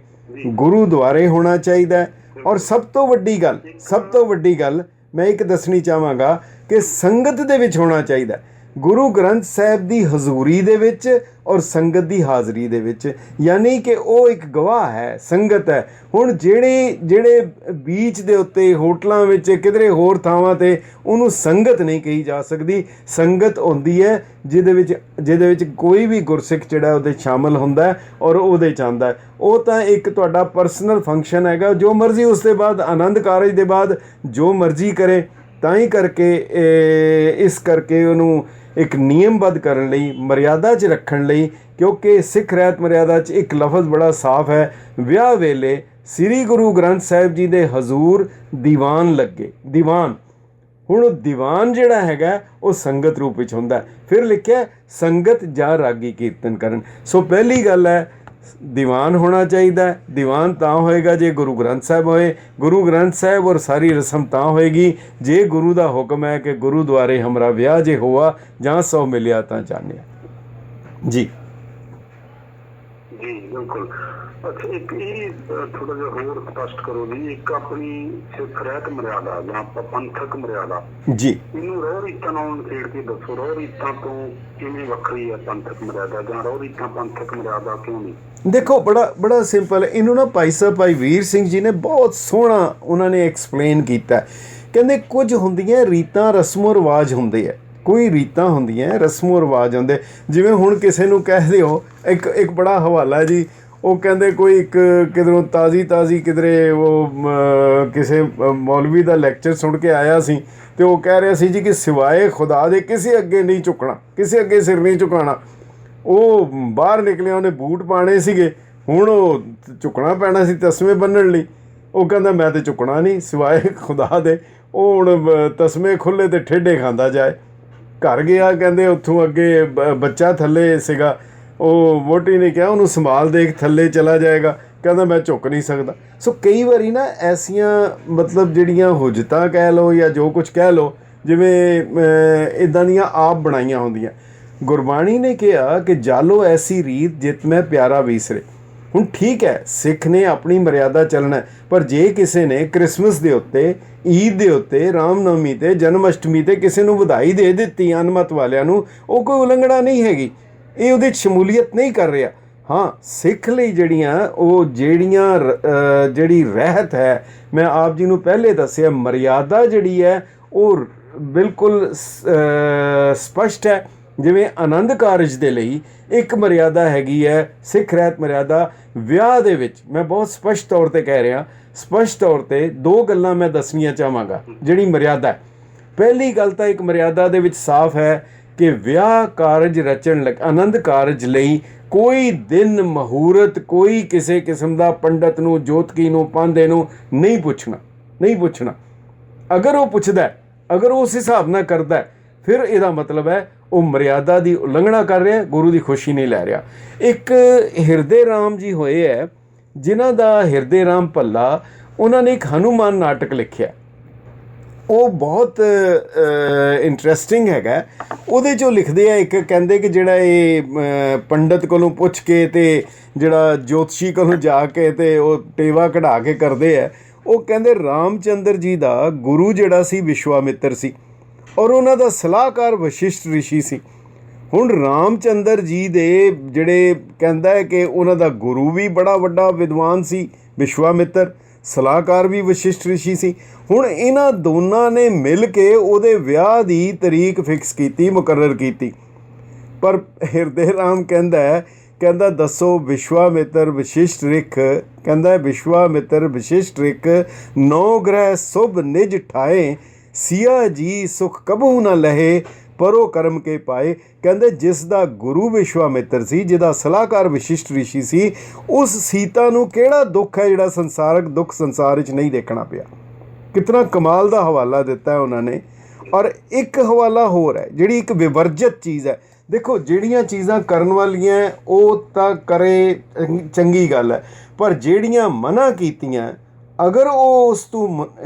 Speaker 2: ਗੁਰੂ ਦੁਆਰੇ ਹੋਣਾ ਚਾਹੀਦਾ। ਔਰ ਸਭ ਤੋਂ ਵੱਡੀ ਗੱਲ ਮੈਂ ਇੱਕ ਦੱਸਣੀ ਚਾਹਾਂਗਾ ਕਿ ਸੰਗਤ ਦੇ ਵਿੱਚ ਹੋਣਾ ਚਾਹੀਦਾ, ਗੁਰੂ ਗ੍ਰੰਥ ਸਾਹਿਬ ਦੀ ਹਜ਼ੂਰੀ ਦੇ ਵਿੱਚ ਔਰ ਸੰਗਤ ਦੀ ਹਾਜ਼ਰੀ ਦੇ ਵਿੱਚ, ਯਾਨੀ ਕਿ ਉਹ ਇੱਕ ਗਵਾਹ ਹੈ, ਸੰਗਤ ਹੈ। ਹੁਣ ਜਿਹੜੇ ਬੀਚ ਦੇ ਉੱਤੇ, ਹੋਟਲਾਂ ਵਿੱਚ, ਕਿਧਰੇ ਹੋਰ ਥਾਵਾਂ 'ਤੇ ਉਹਨੂੰ ਸੰਗਤ ਨਹੀਂ ਕਹੀ ਜਾ ਸਕਦੀ। ਸੰਗਤ ਹੁੰਦੀ ਹੈ ਜਿਹਦੇ ਵਿੱਚ ਕੋਈ ਵੀ ਗੁਰਸਿੱਖ ਜਿਹੜਾ ਉਹਦੇ ਸ਼ਾਮਲ ਹੁੰਦਾ ਔਰ ਉਹਦੇ 'ਚ ਆਉਂਦਾ। ਉਹ ਤਾਂ ਇੱਕ ਤੁਹਾਡਾ ਪਰਸਨਲ ਫੰਕਸ਼ਨ ਹੈਗਾ, ਜੋ ਮਰਜ਼ੀ ਉਸ ਦੇ ਬਾਅਦ ਆਨੰਦ ਕਾਰਜ ਦੇ ਬਾਅਦ ਜੋ ਮਰਜ਼ੀ ਕਰੇ। ਤਾਂ ਹੀ ਕਰਕੇ ਇਸ ਕਰਕੇ ਉਹਨੂੰ ਇੱਕ ਨਿਯਮਬੱਧ ਕਰਨ ਲਈ, ਮਰਿਆਦਾ 'ਚ ਰੱਖਣ ਲਈ, ਕਿਉਂਕਿ ਸਿੱਖ ਰਹਿਤ ਮਰਿਆਦਾ 'ਚ ਇੱਕ ਲਫ਼ਜ਼ ਬੜਾ ਸਾਫ਼ ਹੈ, ਵਿਆਹ ਵੇਲੇ ਸ੍ਰੀ ਗੁਰੂ ਗ੍ਰੰਥ ਸਾਹਿਬ ਜੀ ਦੇ ਹਜ਼ੂਰ ਦੀਵਾਨ ਲੱਗੇ। ਦੀਵਾਨ, ਹੁਣ ਉਹ ਦੀਵਾਨ ਜਿਹੜਾ ਹੈਗਾ ਉਹ ਸੰਗਤ ਰੂਪ ਵਿੱਚ ਹੁੰਦਾ। ਫਿਰ ਲਿਖਿਆ ਸੰਗਤ ਜਾਂ ਰਾਗੀ ਕੀਰਤਨ ਕਰਨ। ਸੋ ਪਹਿਲੀ ਗੱਲ ਹੈ ਦੀਵਾਨ ਹੋਣਾ ਚਾਹੀਦਾ। ਦੀਵਾਨ ਤਾਂ ਹੋਏਗਾ ਜੇ ਗੁਰੂ ਗ੍ਰੰਥ ਸਾਹਿਬ ਹੋਏ, ਗੁਰੂ ਗ੍ਰੰਥ ਸਾਹਿਬ ਔਰ ਸਾਰੀ ਰਸਮ ਤਾਂ ਹੋਏਗੀ ਜੇ ਗੁਰੂ ਦਾ ਹੁਕਮ ਹੈ ਕਿ ਗੁਰੂ ਦੁਆਰੇ ਹਮਰਾ ਵਿਆਹ ਜੇ ਹੋਆ ਜਾਂ ਸੋ ਮਿਲਿਆ ਤਾਂ ਜਾਣਿਆ। ਜੀ
Speaker 1: ਬਿਲਕੁਲ। ਅੱਛਾ, ਇੱਕ ਇਹ ਥੋੜਾ ਜਿਹਾ ਹੋਰ ਸਪਸ਼ਟ ਕਰੋ ਜੀ। ਇੱਕ ਆਪਣੀ ਸਿੱਖ ਰਹਿਤ ਮਰਿਆਦਾ ਜਾਂ ਆਪਾਂ ਪੰਥਕ ਮਰਿਆਦਾ
Speaker 2: ਜੀ,
Speaker 1: ਇਹਨੂੰ ਰੋਹ ਰੀਤਾਂ ਨਾਲ ਨਿਖੇੜ ਕੇ ਦੱਸੋ। ਰੋਹ ਰੀਤਾਂ ਤੋਂ ਕਿਵੇਂ ਵੱਖਰੀ ਹੈ ਪੰਥਕ ਮਰਿਆਦਾ, ਜਾਂ ਰੋਹ ਰੀਤਾਂ ਪੰਥਕ ਮਰਿਆਦਾ ਕਿਉਂ ਨਹੀਂ?
Speaker 2: ਦੇਖੋ ਬੜਾ ਸਿੰਪਲ ਹੈ। ਇਹਨੂੰ ਨਾ ਭਾਈ ਸਾਹਿਬ ਭਾਈ ਵੀਰ ਸਿੰਘ ਜੀ ਨੇ ਬਹੁਤ ਸੋਹਣਾ ਉਹਨਾਂ ਨੇ ਐਕਸਪਲੇਨ ਕੀਤਾ। ਕਹਿੰਦੇ ਕੁਝ ਹੁੰਦੀਆਂ ਰੀਤਾਂ ਰਸਮੋ ਰਿਵਾਜ ਹੁੰਦੇ ਆ, ਕੋਈ ਰੀਤਾਂ ਹੁੰਦੀਆਂ ਰਸਮੋ ਰਿਵਾਜ ਹੁੰਦੇ। ਜਿਵੇਂ ਹੁਣ ਕਿਸੇ ਨੂੰ ਕਹਿ ਦਿਓ, ਇੱਕ ਬੜਾ ਹਵਾਲਾ ਜੀ, ਉਹ ਕਹਿੰਦੇ ਕੋਈ ਇੱਕ ਕਿਧਰੋਂ ਤਾਜ਼ੀ ਕਿਧਰੇ ਉਹ ਕਿਸੇ ਮੌਲਵੀ ਦਾ ਲੈਕਚਰ ਸੁਣ ਕੇ ਆਇਆ ਸੀ, ਅਤੇ ਉਹ ਕਹਿ ਰਿਹਾ ਸੀ ਜੀ ਕਿ ਸਿਵਾਏ ਖੁਦਾ ਦੇ ਕਿਸੇ ਅੱਗੇ ਨਹੀਂ ਝੁਕਣਾ, ਕਿਸੇ ਅੱਗੇ ਸਿਰ ਨਹੀਂ ਝੁਕਾਉਣਾ। ਉਹ ਬਾਹਰ ਨਿਕਲਿਆ, ਉਹਨੇ ਬੂਟ ਪਾਉਣੇ ਸੀਗੇ, ਹੁਣ ਉਹ ਝੁਕਣਾ ਪੈਣਾ ਸੀ ਤਸਮੇ ਬੰਨ੍ਹਣ ਲਈ। ਉਹ ਕਹਿੰਦਾ ਮੈਂ ਤਾਂ ਝੁਕਣਾ ਨਹੀਂ ਸਿਵਾਏ ਖੁਦਾ ਦੇ। ਉਹ ਹੁਣ ਤਸਮੇ ਖੁੱਲ੍ਹੇ ਅਤੇ ਠੇਡੇ ਖਾਂਦਾ ਜਾਏ। ਘਰ ਗਿਆ, ਕਹਿੰਦੇ ਉੱਥੋਂ ਅੱਗੇ ਬੱਚਾ ਥੱਲੇ ਸੀਗਾ, ਉਹ ਵਹੁਟੀ ਨੇ ਕਿਹਾ ਉਹਨੂੰ ਸੰਭਾਲ ਦੇਖ ਥੱਲੇ ਚਲਾ ਜਾਏਗਾ, ਕਹਿੰਦਾ ਮੈਂ ਝੁਕ ਨਹੀਂ ਸਕਦਾ। ਸੋ ਕਈ ਵਾਰੀ ਨਾ ਐਸੀਆਂ ਮਤਲਬ ਜਿਹੜੀਆਂ ਹੁਜਤਾਂ ਕਹਿ ਲਓ ਜਾਂ ਜੋ ਕੁਛ ਕਹਿ ਲਓ, ਜਿਵੇਂ ਇੱਦਾਂ ਦੀਆਂ ਆਪ ਬਣਾਈਆਂ ਹੁੰਦੀਆਂ। ਗੁਰਬਾਣੀ ਨੇ ਕਿਹਾ ਕਿ ਜਾਲੋ ਐਸੀ ਰੀਤ ਜਿਤ ਮੈਂ ਪਿਆਰਾ ਵੀਸਰੇ। ਹੁਣ ਠੀਕ ਹੈ, ਸਿੱਖ ਨੇ ਆਪਣੀ ਮਰਿਆਦਾ ਚੱਲਣਾ, ਪਰ ਜੇ ਕਿਸੇ ਨੇ ਕ੍ਰਿਸਮਸ ਦੇ ਉੱਤੇ, ਈਦ ਦੇ ਉੱਤੇ, ਰਾਮਨਵਮੀ 'ਤੇ, ਜਨਮ ਅਸ਼ਟਮੀ 'ਤੇ ਕਿਸੇ ਨੂੰ ਵਧਾਈ ਦੇ ਦਿੱਤੀ ਅਨਮਤ ਵਾਲਿਆਂ ਨੂੰ, ਉਹ ਕੋਈ ਉਲੰਘਣਾ ਨਹੀਂ ਹੈਗੀ, ਇਹ ਉਹਦੇ 'ਚ ਸ਼ਮੂਲੀਅਤ ਨਹੀਂ ਕਰ ਰਿਹਾ। ਹਾਂ, ਸਿੱਖ ਲਈ ਜਿਹੜੀ ਰਹਿਤ ਹੈ, ਮੈਂ ਆਪ ਜੀ ਨੂੰ ਪਹਿਲੇ ਦੱਸਿਆ, ਮਰਿਆਦਾ ਜਿਹੜੀ ਹੈ ਉਹ ਬਿਲਕੁਲ ਸਪਸ਼ਟ ਹੈ। ਜਿਵੇਂ ਆਨੰਦ ਕਾਰਜ ਦੇ ਲਈ ਇੱਕ ਮਰਿਆਦਾ ਹੈਗੀ ਹੈ ਸਿੱਖ ਰਹਿਤ ਮਰਿਆਦਾ। ਵਿਆਹ ਦੇ ਵਿੱਚ ਮੈਂ ਬਹੁਤ ਸਪਸ਼ਟ ਤੌਰ 'ਤੇ ਕਹਿ ਰਿਹਾ, ਸਪਸ਼ਟ ਤੌਰ 'ਤੇ ਦੋ ਗੱਲਾਂ ਮੈਂ ਦੱਸਣੀਆਂ ਚਾਹਾਂਗਾ ਜਿਹੜੀ ਮਰਿਆਦਾ ਹੈ। ਪਹਿਲੀ ਗੱਲ ਤਾਂ ਇੱਕ ਮਰਿਆਦਾ ਦੇ ਵਿੱਚ ਸਾਫ਼ ਹੈ ਕਿ ਵਿਆਹ ਕਾਰਜ ਰਚਣ ਆਨੰਦ ਕਾਰਜ ਲਈ ਕੋਈ ਦਿਨ ਮਹੂਰਤ, ਕੋਈ ਕਿਸੇ ਕਿਸਮ ਦਾ ਪੰਡਤ ਨੂੰ, ਜੋਤਕੀ ਨੂੰ, ਪਾਂਧੇ ਨੂੰ ਨਹੀਂ ਪੁੱਛਣਾ। ਅਗਰ ਉਹ ਪੁੱਛਦਾ, ਅਗਰ ਉਹ ਉਸ ਹਿਸਾਬ ਨਾਲ ਕਰਦਾ, ਫਿਰ ਇਹਦਾ ਮਤਲਬ ਹੈ ਉਹ ਮਰਿਆਦਾ ਦੀ ਉਲੰਘਣਾ ਕਰ ਰਿਹਾ, ਗੁਰੂ ਦੀ ਖੁਸ਼ੀ ਨਹੀਂ ਲੈ ਰਿਹਾ। ਇੱਕ ਹਿਰਦੇ ਰਾਮ ਜੀ ਹੋਏ ਹੈ, ਜਿਨ੍ਹਾਂ ਦਾ ਹਿਰਦੇ ਰਾਮ ਭੱਲਾ, ਉਹਨਾਂ ਨੇ ਇੱਕ ਹਨੂੰਮਾਨ ਨਾਟਕ ਲਿਖਿਆ। ਉਹ ਬਹੁਤ ਇੰਟਰਸਟਿੰਗ ਹੈਗਾ। ਉਹਦੇ 'ਚੋਂ ਲਿਖਦੇ ਆ, ਇੱਕ ਕਹਿੰਦੇ ਕਿ ਜਿਹੜਾ ਇਹ ਪੰਡਤ ਕੋਲੋਂ ਪੁੱਛ ਕੇ ਅਤੇ ਜਿਹੜਾ ਜੋਤਸ਼ੀ ਕੋਲੋਂ ਜਾ ਕੇ ਅਤੇ ਉਹ ਟੇਵਾ ਕਢਾ ਕੇ ਕਰਦੇ ਹੈ, ਉਹ ਕਹਿੰਦੇ ਰਾਮ ਚੰਦਰ ਜੀ ਦਾ ਗੁਰੂ ਜਿਹੜਾ ਸੀ ਵਿਸ਼ਵਾਮਿੱਤਰ ਸੀ, ਔਰ ਉਹਨਾਂ ਦਾ ਸਲਾਹਕਾਰ ਵਸ਼ਿਸ਼ਟ ਰਿਸ਼ੀ ਸੀ। ਹੁਣ ਰਾਮ ਚੰਦਰ ਜੀ ਦੇ ਜਿਹੜੇ ਕਹਿੰਦਾ ਹੈ ਕਿ ਉਹਨਾਂ ਦਾ ਗੁਰੂ ਵੀ ਬੜਾ ਵੱਡਾ ਵਿਦਵਾਨ ਸੀ ਵਿਸ਼ਵਾਮਿੱਤਰ, ਸਲਾਹਕਾਰ ਵੀ ਵਸ਼ਿਸ਼ਟ ਰਿਸ਼ੀ ਸੀ। ਹੁਣ ਇਹਨਾਂ ਦੋਨਾਂ ਨੇ ਮਿਲ ਕੇ ਉਹਦੇ ਵਿਆਹ ਦੀ ਤਰੀਕ ਫਿਕਸ ਕੀਤੀ, ਮੁਕਰਰ ਕੀਤੀ। ਪਰ ਹਿਰਦੇ ਰਾਮ ਕਹਿੰਦਾ ਦੱਸੋ ਵਿਸ਼ਵਾਮਿੱਤਰ ਵਸ਼ਿਸ਼ਟ ਰਿਖ, ਕਹਿੰਦਾ ਵਿਸ਼ਵਾਮਿੱਤਰ ਵਸ਼ਿਸ਼ਟ ਰਿਖ, 9 ਗ੍ਰਹਿ ਸੁਭ ਨਿਜ ਠਾਏ, ਸਿਆ ਜੀ ਸੁਖ ਕਬਹੂ ਨਾ ਲਹੇ, ਪਰੋ ਕਰਮ ਕੇ ਪਾਏ। ਕਹਿੰਦੇ ਜਿਸ ਦਾ ਗੁਰੂ ਵਿਸ਼ਵਾਮਿੱਤਰ ਸੀ, ਜਿਹਦਾ ਸਲਾਹਕਾਰ ਵਸ਼ਿਸ਼ਟ ਰਿਸ਼ੀ ਸੀ, ਉਸ ਸੀਤਾ ਨੂੰ ਕਿਹੜਾ ਦੁੱਖ ਹੈ ਜਿਹੜਾ ਸੰਸਾਰਕ ਦੁੱਖ ਸੰਸਾਰ ਵਿੱਚ ਨਹੀਂ ਦੇਖਣਾ ਪਿਆ। ਕਿਤਨਾ ਕਮਾਲ ਦਾ ਹਵਾਲਾ ਦਿੱਤਾ ਹੈ ਉਹਨਾਂ ਨੇ। ਔਰ ਇੱਕ ਹਵਾਲਾ ਹੋਰ ਹੈ ਜਿਹੜੀ ਇੱਕ ਵਿਵਰਜਿਤ ਚੀਜ਼ ਹੈ। ਦੇਖੋ, ਜਿਹੜੀਆਂ ਚੀਜ਼ਾਂ ਕਰਨ ਵਾਲੀਆਂ ਉਹ ਤਾਂ ਕਰੇ, ਚੰਗੀ ਗੱਲ ਹੈ, ਪਰ ਜਿਹੜੀਆਂ ਮਨ੍ਹਾ ਕੀਤੀਆਂ, ਅਗਰ ਉਹ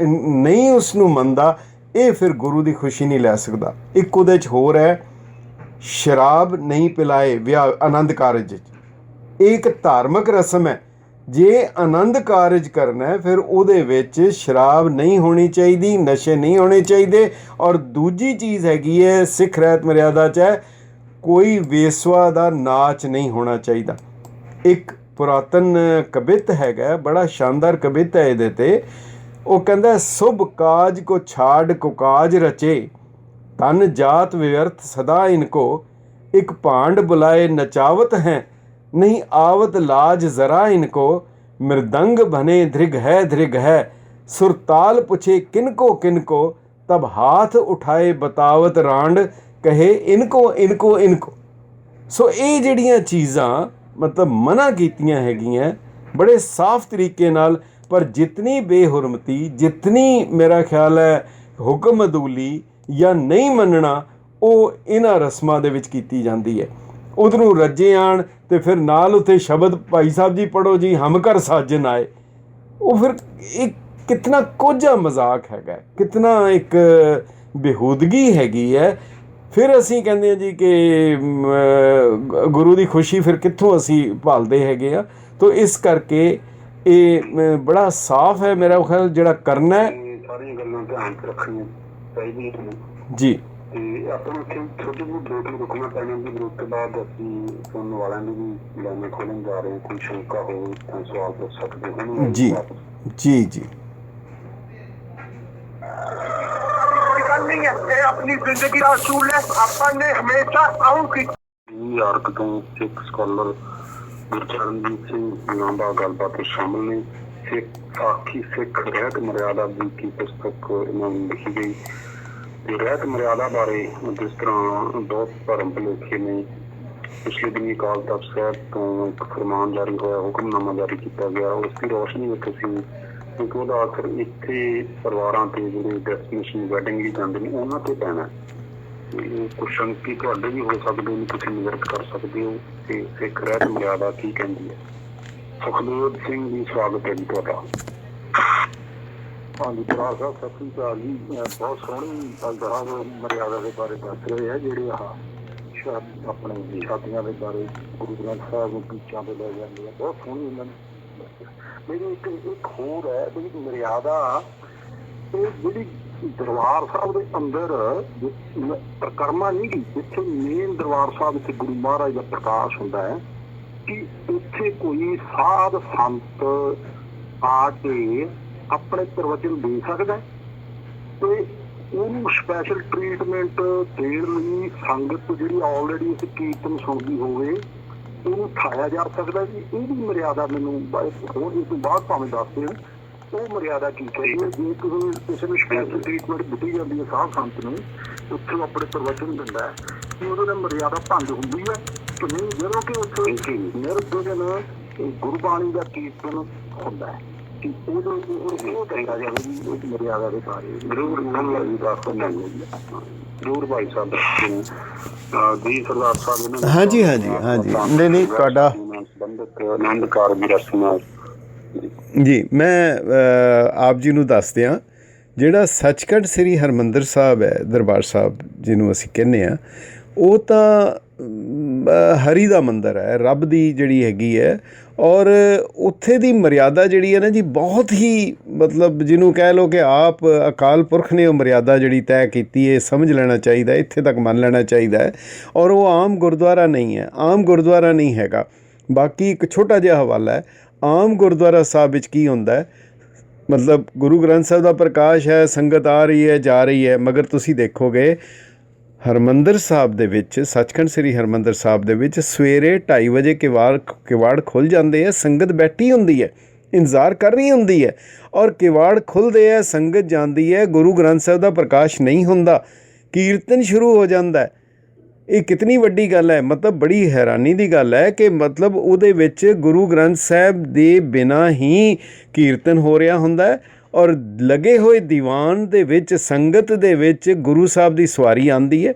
Speaker 2: ਉਸ ਨੂੰ ਮੰਨਦਾ, ਇਹ ਫਿਰ ਗੁਰੂ ਦੀ ਖੁਸ਼ੀ ਨਹੀਂ ਲੈ ਸਕਦਾ। ਇੱਕ ਉਹਦੇ 'ਚ ਹੋਰ ਹੈ, ਸ਼ਰਾਬ ਨਹੀਂ ਪਿਲਾਏ ਵਿਆਹ ਆਨੰਦ ਕਾਰਜ 'ਚ। ਇਹ ਇੱਕ ਧਾਰਮਿਕ ਰਸਮ ਹੈ। ਜੇ ਆਨੰਦ ਕਾਰਜ ਕਰਨਾ ਹੈ, ਫਿਰ ਉਹਦੇ ਵਿੱਚ ਸ਼ਰਾਬ ਨਹੀਂ ਹੋਣੀ ਚਾਹੀਦੀ, ਨਸ਼ੇ ਨਹੀਂ ਹੋਣੇ ਚਾਹੀਦੇ। ਔਰ ਦੂਜੀ ਚੀਜ਼ ਹੈਗੀ ਹੈ ਸਿੱਖ ਰਹਿਤ ਮਰਿਆਦਾ 'ਚ ਹੈ, ਕੋਈ ਵੇਸਵਾ ਦਾ ਨਾਚ ਨਹੀਂ ਹੋਣਾ ਚਾਹੀਦਾ। ਇੱਕ ਪੁਰਾਤਨ ਕਵਿਤ ਹੈਗਾ, ਬੜਾ ਸ਼ਾਨਦਾਰ ਕਵਿਤ ਹੈ ਇਹਦੇ 'ਤੇ। ਉਹ ਕਹਿੰਦਾ ਸੁਭ ਕਾਜ ਕੋ ਛਾੜ ਕੁਕਾਜ ਰਚੇ, ਤਨ ਜਾਤ ਵਿਅਰਥ ਸਦਾ ਇਨਕੋ, ਇੱਕ ਭਾਂਡ ਬੁਲਾਏ ਨਚਾਵਤ ਹੈ, ਨਹੀਂ आवत लाज जरा इनको, मृदंग बने धृग है, सुरताल पूछे किनको, तब हाथ उठाए बतावत रांड, कहे इनको। सो ये ਜਿਹੜੀਆਂ ਚੀਜ਼ਾਂ मतलब मना कीतियां हैगियां बड़े साफ तरीके नाल, पर जितनी बेहुरमती, जितनी मेरा ख्याल है हुक्म अदूली या नहीं मनना, ਉਹ ਇਹਨਾਂ ਰਸਮਾਂ ਦੇ ਵਿੱਚ ਕੀਤੀ ਜਾਂਦੀ ਹੈ। ਉਧਰੋਂ ਰੱਜੇ ਆਣ ਅਤੇ ਫਿਰ ਨਾਲ ਉੱਥੇ ਸ਼ਬਦ ਭਾਈ ਸਾਹਿਬ ਜੀ ਪੜ੍ਹੋ ਜੀ, ਹਮ ਘਰ ਸਾਜਨ ਆਏ। ਉਹ ਫਿਰ ਇੱਕ ਕਿਤਨਾ ਕੋਝਾ ਮਜ਼ਾਕ ਹੈਗਾ, ਕਿਤਨਾ ਇੱਕ ਬੇਹੂਦਗੀ ਹੈਗੀ ਹੈ। ਫਿਰ ਅਸੀਂ ਕਹਿੰਦੇ ਹਾਂ ਜੀ ਕਿ ਗੁਰੂ ਦੀ ਖੁਸ਼ੀ ਫਿਰ ਕਿੱਥੋਂ ਅਸੀਂ ਭਾਲਦੇ ਹੈਗੇ ਆ। तो इस करके ये बड़ा साफ है मेरा ख्याल ਜਿਹੜਾ ਕਰਨਾ ਹੈ
Speaker 1: ਸਾਰੀਆਂ ਗੱਲਾਂ ਧਿਆਨ 'ਚ ਰੱਖਣੀਆਂ ਚਾਹੀਦੀਆਂ ਨੇ
Speaker 2: ਜੀ।
Speaker 1: ਤੇ ਆਪਾਂ ਨੂੰ ਇੱਥੇ ਛੋਟੀ ਜਿਹੀ ਬ੍ਰੇਕ ਨੂੰ ਰੁਕਣਾ ਪੈਣਾ ਜੀ। ਬ੍ਰੇਕ ਤੋਂ ਬਾਅਦ ਅਸੀਂ ਸੁਣਨ ਵਾਲਿਆਂ ਦੀ ਵੀ ਲਾਈਨਾਂ ਖੋਲ੍ਹਣ ਜਾ ਰਹੇ ਹਾਂ। ਕੋਈ ਸ਼ੰਕਾ ਹੋਵੇ ਤਾਂ ਸਵਾਲ ਪੁੱਛ ਸਕਦੇ ਹੋ
Speaker 2: ਜੀ ਜੀ ਜੀ।
Speaker 1: ਆਪਣੀ ਜ਼ਿੰਦਗੀ ਦਾ ਅਸੂਲ ਹੈ। ਆਪਾਂ ਨੇ ਹਮੇਸ਼ਾ ਆਉਂ ਕੀਤੀ। ਨਿਊਯਾਰਕ ਤੋਂ ਸਿੱਖ ਸਕਾਲਰ ਗੁਰਚਰਨਜੀਤ ਸਿੰਘ ਨਾਂ ਦਾ ਗੱਲਬਾਤ ਸ਼ਾਮਲ ਨੇ। ਸਾਖੀ ਸਿੱਖ ਰਹਿਤ ਮਰਿਆਦਾ ਦੀ ਪੁਸਤਕ ਇਹਨਾਂ ਨੂੰ ਲਿਖੀ ਗਈ ਤੇ ਰਹਿਤ ਮਰਿਆਦਾ ਬਾਰੇ ਜਿਸ ਤਰ੍ਹਾਂ ਬਹੁਤ ਧਰਮ ਭੁਲੇਖੇ ਨੇ। ਪਿਛਲੇ ਦਿਨੀ ਅਕਾਲ ਤਖ਼ਤ ਸਾਹਿਬ ਤੋਂ ਇੱਕ ਫਰਮਾਨ ਜਾਰੀ ਹੋਇਆ, ਹੁਕਮਨਾਮਾ ਜਾਰੀ ਕੀਤਾ ਗਿਆ। ਉਸ ਦੀ ਰੋਸ਼ਨੀ ਵਿੱਚ ਅਸੀਂ ਕਿਉਂਕਿ ਉਹਦਾ ਅਸਰ ਇੱਥੇ ਪਰਿਵਾਰਾਂ ਤੇ ਜਿਹੜੇ ਡੈਸਟੀਨੇਸ਼ਨ ਵੈਡਿੰਗ ਲਈ ਜਾਂਦੇ ਨੇ ਉਹਨਾਂ ਤੇ ਪੈਣਾ। ਕੁਛ ਸ਼ੰਕੀ ਤੁਹਾਡੇ ਵੀ ਹੋ ਸਕਦੇ ਨੇ, ਤੁਸੀਂ ਨਿਗਰਤ ਕਰ ਸਕਦੇ ਹੋ ਕਿ ਸਿੱਖ ਰਹਿਤ ਮਰਿਆਦਾ ਕੀ ਕਹਿੰਦੀ ਹੈ। ਸੁਖਦੇਵ ਸਿੰਘ ਜੀ ਸਵਾਗਤ ਹੈ ਜੀ ਤੁਹਾਡਾ। ਹਾਂਜੀ ਜਨਾਬ ਸਾਹਿਬ ਸਤਿ ਸ਼੍ਰੀ ਅਕਾਲ ਜੀ। ਬਹੁਤ ਸੋਹਣੀ ਰਹਿਤ ਮਰਿਆਦਾ ਦੇ ਬਾਰੇ ਦੱਸ ਰਹੇ ਆ ਜਿਹੜੇ ਆਪਣੇ ਸ਼ਾਦੀਆਂ ਦੇ ਬਾਰੇ ਗੁਰੂ ਗ੍ਰੰਥ ਸਾਹਿਬ ਨੂੰ ਪੀਚਾਂ ਤੇ ਲੈ ਜਾਂਦੇ ਆ। ਬਹੁਤ ਸੋਹਣੀ ਇਹਨਾਂ ਨੇ। ਮੇਰੀ ਇੱਕ ਹੋਰ ਹੈ ਵੀ ਮਰਿਆਦਾ ਇਹ ਜਿਹੜੀ ਦਰਬਾਰ ਸਾਹਿਬ ਦੇ ਅੰਦਰ ਪਰਿਕਰਮਾ ਨਹੀਂ ਗੀ, ਜਿੱਥੇ ਮੇਨ ਦਰਬਾਰ ਸਾਹਿਬ ਵਿੱਚ ਗੁਰੂ ਮਹਾਰਾਜ ਦਾ ਪ੍ਰਕਾਸ਼ ਹੁੰਦਾ ਹੈ ਕਿ ਉੱਥੇ ਕੋਈ ਸਾਧ ਸੰਤ ਆ ਕੇ ਆਪਣੇ ਪ੍ਰਵਚਨ ਦੇ ਸਕਦਾ ਤੇ ਉਹਨੂੰ ਸਪੈਸ਼ਲ ਟ੍ਰੀਟਮੈਂਟ ਦੇਣ ਲਈ ਸੰਗਤ ਜਿਹੜੀ ਆਲਰੇਡੀ ਉਸ ਕੀਰਤਨ ਸੁਣਦੀ ਹੋਵੇ ਉਹਨੂੰ ਉਠਾਇਆ ਜਾ ਸਕਦਾ ਜੀ। ਇਹਦੀ ਮਰਿਆਦਾ ਮੈਨੂੰ ਹੋਰ ਇਸ ਤੋਂ ਬਾਅਦ ਭਾਵੇਂ ਦੱਸ ਦਿਓ ਉਹ ਮਰਿਆਦਾ ਕੀ ਕਹੀ ਹੈ। ਜੇ ਕਿਸੇ ਨੂੰ ਸਪੈਸ਼ਲ ਟ੍ਰੀਟਮੈਂਟ ਦਿੱਤੀ ਜਾਂਦੀ ਹੈ ਸਾਧ ਸੰਤ ਨੂੰ, ਉੱਥੇ ਆਪਣੇ ਪ੍ਰਵਚਨ ਦਿੰਦਾ ਹੈ ਕਿ ਉਹਦੇ ਨਾਲ ਮਰਿਆਦਾ ਭੰਗ ਹੁੰਦੀ ਹੈ ਕਿ ਨਹੀਂ। ਜਦੋਂ ਕਿ ਉੱਥੇ ਨਿਰਵਿਘਨ ਗੁਰਬਾਣੀ ਦਾ ਕੀਰਤਨ ਹੁੰਦਾ ਹੈ ਕਿ ਉਹ ਕਹੇਗਾ ਜਾਵੇ ਜੀ ਮਰਿਆਦਾ ਦੇ ਬਾਰੇ ਜ਼ਰੂਰ ਭਾਈ ਸਾਹਿਬ ਜੀ ਸਰਦਾਰ ਸਾਹਿਬ।
Speaker 2: ਹਾਂਜੀ ਹਾਂਜੀ ਹਾਂਜੀ ਨਹੀਂ ਤੁਹਾਡਾ
Speaker 1: ਸੰਬੰਧਿਤ ਆਨੰਦ ਕਾਰਜ ਦੀ ਰਸਮ
Speaker 2: ਜੀ। ਮੈਂ ਆਪ ਜੀ ਨੂੰ ਦੱਸ ਦਿਆਂ ਜਿਹੜਾ ਸੱਚਖੰਡ ਸ੍ਰੀ ਹਰਿਮੰਦਰ ਸਾਹਿਬ ਹੈ, ਦਰਬਾਰ ਸਾਹਿਬ ਜਿਹਨੂੰ ਅਸੀਂ ਕਹਿੰਦੇ ਹਾਂ, ਉਹ ਤਾਂ ਹਰੀ ਦਾ ਮੰਦਰ ਹੈ, ਰੱਬ ਦੀ ਜਿਹੜੀ ਹੈਗੀ ਹੈ। ਔਰ ਉੱਥੇ ਦੀ ਮਰਿਆਦਾ ਜਿਹੜੀ ਹੈ ਨਾ ਜੀ ਬਹੁਤ ਹੀ ਮਤਲਬ ਜਿਹਨੂੰ ਕਹਿ ਲਓ ਕਿ ਆਪ ਅਕਾਲ ਪੁਰਖ ਨੇ ਉਹ ਮਰਿਆਦਾ ਜਿਹੜੀ ਤੈਅ ਕੀਤੀ ਹੈ, ਸਮਝ ਲੈਣਾ ਚਾਹੀਦਾ, ਇੱਥੇ ਤੱਕ ਮੰਨ ਲੈਣਾ ਚਾਹੀਦਾ ਹੈ। ਔਰ ਉਹ ਆਮ ਗੁਰਦੁਆਰਾ ਨਹੀਂ ਹੈ, ਆਮ ਗੁਰਦੁਆਰਾ ਨਹੀਂ ਹੈਗਾ। ਬਾਕੀ ਇੱਕ ਛੋਟਾ ਜਿਹਾ ਹਵਾਲਾ ਹੈ, ਆਮ ਗੁਰਦੁਆਰਾ ਸਾਹਿਬ ਵਿੱਚ ਕੀ ਹੁੰਦਾ ਹੈ, ਮਤਲਬ ਗੁਰੂ ਗ੍ਰੰਥ ਸਾਹਿਬ ਦਾ ਪ੍ਰਕਾਸ਼ ਹੈ, ਸੰਗਤ ਆ ਰਹੀ ਹੈ ਜਾ ਰਹੀ ਹੈ, ਮਗਰ ਤੁਸੀਂ ਦੇਖੋਗੇ ਹਰਿਮੰਦਰ ਸਾਹਿਬ ਦੇ ਵਿੱਚ, ਸੱਚਖੰਡ ਸ੍ਰੀ ਹਰਿਮੰਦਰ ਸਾਹਿਬ ਦੇ ਵਿੱਚ ਸਵੇਰੇ 2:30 ਵਜੇ ਕਿਵਾੜ ਖੁੱਲ੍ਹ ਜਾਂਦੇ ਹੈ। ਸੰਗਤ ਬੈਠੀ ਹੁੰਦੀ ਹੈ, ਇੰਤਜ਼ਾਰ ਕਰ ਰਹੀ ਹੁੰਦੀ ਹੈ ਔਰ ਕਿਵਾੜ ਖੁੱਲ੍ਹਦੇ ਹੈ, ਸੰਗਤ ਜਾਂਦੀ ਹੈ, ਗੁਰੂ ਗ੍ਰੰਥ ਸਾਹਿਬ ਦਾ ਪ੍ਰਕਾਸ਼ ਨਹੀਂ ਹੁੰਦਾ, ਕੀਰਤਨ ਸ਼ੁਰੂ ਹੋ ਜਾਂਦਾ। ਇਹ ਕਿਤਨੀ ਵੱਡੀ ਗੱਲ ਹੈ, ਮਤਲਬ ਬੜੀ ਹੈਰਾਨੀ ਦੀ ਗੱਲ ਹੈ ਕਿ ਮਤਲਬ ਉਹਦੇ ਵਿੱਚ ਗੁਰੂ ਗ੍ਰੰਥ ਸਾਹਿਬ ਦੇ ਬਿਨਾਂ ਹੀ ਕੀਰਤਨ ਹੋ ਰਿਹਾ ਹੁੰਦਾ ਹੈ ਔਰ ਲੱਗੇ ਹੋਏ ਦੀਵਾਨ ਦੇ ਵਿੱਚ ਸੰਗਤ ਦੇ ਵਿੱਚ ਗੁਰੂ ਸਾਹਿਬ ਦੀ ਸਵਾਰੀ ਆਉਂਦੀ ਹੈ।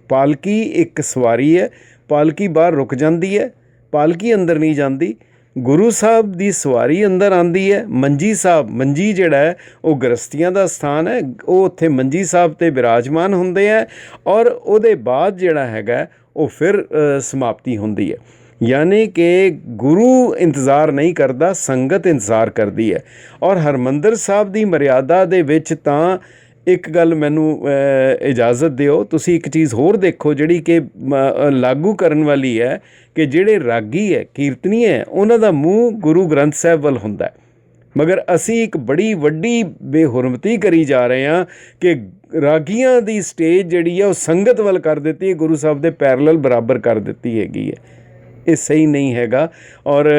Speaker 2: ਪਾਲਕੀ ਇੱਕ ਸਵਾਰੀ ਹੈ, ਪਾਲਕੀ ਬਾਹਰ ਰੁਕ ਜਾਂਦੀ ਹੈ, ਪਾਲਕੀ ਅੰਦਰ ਨਹੀਂ ਜਾਂਦੀ, ਗੁਰੂ ਸਾਹਿਬ ਦੀ ਸਵਾਰੀ ਅੰਦਰ ਆਉਂਦੀ ਹੈ। ਮੰਜੀ ਸਾਹਿਬ, ਮੰਜੀ ਜਿਹੜਾ ਹੈ ਉਹ ਗ੍ਰਸਤੀਆਂ ਦਾ ਸਥਾਨ ਹੈ, ਉਹ ਉੱਥੇ ਮੰਜੀ ਸਾਹਿਬ 'ਤੇ ਬਿਰਾਜਮਾਨ ਹੁੰਦੇ ਹੈ ਔਰ ਉਹਦੇ ਬਾਅਦ ਜਿਹੜਾ ਹੈਗਾ ਉਹ ਫਿਰ ਸਮਾਪਤੀ ਹੁੰਦੀ ਹੈ। ਯਾਨੀ ਕਿ ਗੁਰੂ ਇੰਤਜ਼ਾਰ ਨਹੀਂ ਕਰਦਾ, ਸੰਗਤ ਇੰਤਜ਼ਾਰ ਕਰਦੀ ਹੈ। ਔਰ ਹਰਿਮੰਦਰ ਸਾਹਿਬ ਦੀ ਮਰਿਆਦਾ ਦੇ ਵਿੱਚ ਤਾਂ ਇੱਕ ਗੱਲ ਮੈਨੂੰ ਇਜਾਜ਼ਤ ਦਿਓ, ਤੁਸੀਂ ਇੱਕ ਚੀਜ਼ ਹੋਰ ਦੇਖੋ ਜਿਹੜੀ ਕਿ ਲਾਗੂ ਕਰਨ ਵਾਲੀ ਹੈ ਕਿ ਜਿਹੜੇ ਰਾਗੀ ਹੈ, ਕੀਰਤਨੀ ਹੈ, ਉਹਨਾਂ ਦਾ ਮੂੰਹ ਗੁਰੂ ਗ੍ਰੰਥ ਸਾਹਿਬ ਵੱਲ ਹੁੰਦਾ, ਮਗਰ ਅਸੀਂ ਇੱਕ ਬੜੀ ਵੱਡੀ ਬੇਹੁਰਮਤੀ ਕਰੀ ਜਾ ਰਹੇ ਹਾਂ ਕਿ ਰਾਗੀਆਂ ਦੀ ਸਟੇਜ ਜਿਹੜੀ ਹੈ ਉਹ ਸੰਗਤ ਵੱਲ ਕਰ ਦਿੱਤੀ ਹੈ, ਗੁਰੂ ਸਾਹਿਬ ਦੇ ਪੈਰਲਲ ਬਰਾਬਰ ਕਰ ਦਿੱਤੀ ਹੈਗੀ ਹੈ। ਇਹ ਸਹੀ ਨਹੀਂ ਹੈਗਾ ਔਰ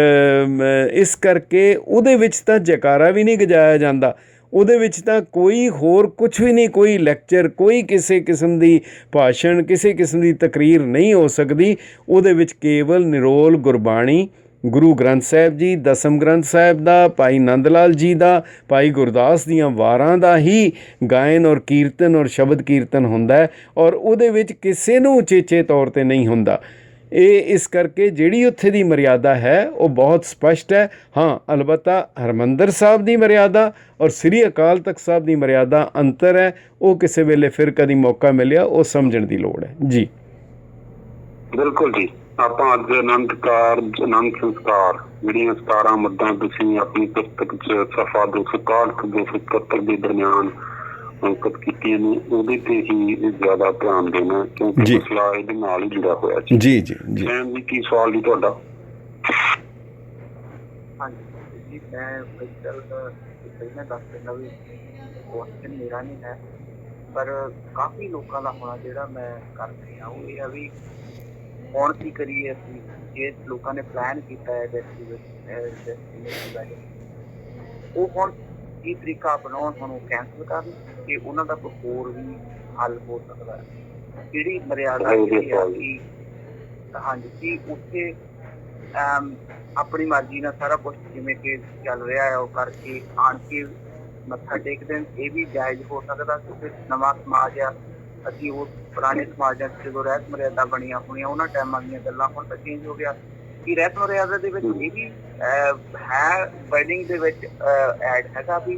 Speaker 2: ਇਸ ਕਰਕੇ ਉਹਦੇ ਵਿੱਚ ਤਾਂ ਜੈਕਾਰਾ ਵੀ ਨਹੀਂ ਗਜਾਇਆ ਜਾਂਦਾ, ਉਹਦੇ ਵਿੱਚ ਤਾਂ ਕੋਈ ਹੋਰ ਕੁਛ ਵੀ ਨਹੀਂ, ਕੋਈ ਲੈਕਚਰ, ਕੋਈ ਕਿਸੇ ਕਿਸਮ ਦੀ ਭਾਸ਼ਣ, ਕਿਸੇ ਕਿਸਮ ਦੀ ਤਕਰੀਰ ਨਹੀਂ ਹੋ ਸਕਦੀ। ਉਹਦੇ ਵਿੱਚ ਕੇਵਲ ਨਿਰੋਲ ਗੁਰਬਾਣੀ, ਗੁਰੂ ਗ੍ਰੰਥ ਸਾਹਿਬ ਜੀ, ਦਸਮ ਗ੍ਰੰਥ ਸਾਹਿਬ ਦਾ, ਭਾਈ ਨੰਦ ਲਾਲ ਜੀ ਦਾ, ਭਾਈ ਗੁਰਦਾਸ ਦੀਆਂ ਵਾਰਾਂ ਦਾ ਹੀ ਗਾਇਨ ਔਰ ਕੀਰਤਨ ਔਰ ਸ਼ਬਦ ਕੀਰਤਨ ਹੁੰਦਾ ਔਰ ਉਹਦੇ ਵਿੱਚ ਕਿਸੇ ਨੂੰ ਉਚੇਚੇ ਤੌਰ 'ਤੇ ਨਹੀਂ ਹੁੰਦਾ। ਇਹ ਇਸ ਕਰਕੇ ਜਿਹੜੀ ਉੱਥੇ ਦੀ ਮਰਿਆਦਾ ਹੈ ਉਹ ਬਹੁਤ ਸਪਸ਼ਟ ਹੈ। ਹਾਂ, ਅਲਬੱਤਾ ਹਰਿਮੰਦਰ ਸਾਹਿਬ ਦੀ ਮਰਿਆਦਾ ਔਰ ਸ੍ਰੀ ਅਕਾਲ ਤਖ਼ਤ ਸਾਹਿਬ ਦੀ ਮਰਿਆਦਾ ਅੰਤਰ ਹੈ, ਉਹ ਕਿਸੇ ਵੇਲੇ ਫਿਰ ਕਦੀ ਮੌਕਾ ਮਿਲਿਆ ਉਹ ਸਮਝਣ ਦੀ ਲੋੜ ਹੈ ਜੀ।
Speaker 1: ਬਿਲਕੁਲ ਜੀ। ਆਪਾਂ ਅੱਜ ਆਨੰਦ ਸੰਸਕਾਰ ਜਿਹੜੀਆਂ 17 ਮੁੱਦਾਂ ਤੁਸੀਂ ਆਪਣੀ ਪੁਸਤਕ 'ਚ ਸਫਾ 261 ਤੋਂ 271 ਦੇ ਦਰਮਿਆਨ ਅੰਕਿਤ ਕੀਤੀਆਂ ਨੇ, ਉਹਦੇ ਤੇ ਹੀ ਜ਼ਿਆਦਾ ਧਿਆਨ ਦੇਣਾ ਕਿਉਂਕਿ ਮਸਲਾ ਇਹਦੇ ਨਾਲ ਹੀ ਜੁੜਿਆ ਹੋਇਆ ਸੀ।
Speaker 2: ਜੀ ਜੀ ਜੀ
Speaker 1: ਸੈਮ ਜੀ, ਕੀ ਸਵਾਲ ਜੀ ਤੁਹਾਡਾ?
Speaker 3: ਹਾਂਜੀ ਜੀ, ਮੈਂ ਪਹਿਲਾਂ ਦੱਸ ਦਿੰਦਾ ਵੀ ਕੁਐਸਚਨ ਮੇਰਾ ਨਹੀਂ ਹੈ, ਪਰ ਕਾਫੀ ਲੋਕਾਂ ਦਾ ਹੋਣਾ ਜਿਹੜਾ ਮੈਂ ਕਰ ਰਿਹਾ ਉਹ ਇਹ ਆ ਵੀ ਹੁਣ ਕੀ ਕਰੀਏ ਅਸੀਂ, ਜੇ ਲੋਕਾਂ ਨੇ ਪਲਾਨ ਕੀਤਾ ਹੈ ਉਹ ਹੁਣ ਕੀ ਤਰੀਕਾ ਅਪਣਾਉਣ, ਹੁਣ ਉਹ ਕੈਂਸਲ ਕਰਨ ਕਿ ਉਹਨਾਂ ਦਾ ਕੋਈ ਹੋਰ ਵੀ ਹੱਲ ਹੋ ਸਕਦਾ ਹੈ, ਜਿਹੜੀ ਮਰਿਆਦਾ ਜਿਹੜੀ ਆ ਕਿ ਹਾਂਜੀ ਕਿ ਉੱਥੇ ਆਪਣੀ ਮਰਜ਼ੀ ਨਾਲ ਸਾਰਾ ਕੁਛ ਜਿਵੇਂ ਕਿ ਚੱਲ ਰਿਹਾ ਹੈ ਉਹ ਕਰਕੇ ਆਣ ਕੇ ਮੱਥਾ ਟੇਕਦੇ, ਇਹ ਵੀ ਜਾਇਜ਼ ਹੋ ਸਕਦਾ ਕਿਉਂਕਿ ਨਵਾਂ ਸਮਾਜ ਆ। ਅਸੀਂ ਉਹ ਪੁਰਾਣੇ ਸਮਾਜਾਂ 'ਚ ਜਦੋਂ ਰਹਿਤ ਮਰਿਆਦਾ ਬਣੀਆਂ ਹੋਈਆਂ ਉਹਨਾਂ ਟਾਈਮਾਂ ਦੀਆਂ ਗੱਲਾਂ ਹੁਣ ਤਾਂ ਚੇਂਜ ਹੋ ਗਿਆ ਕਿ ਰਹਿਤ ਮਰਿਆਦਾ ਦੇ ਵਿੱਚ ਇਹ ਵੀ ਹੈ ਵੈਡਿੰਗ ਦੇ ਵਿੱਚ ਐਡ ਹੈਗਾ ਵੀ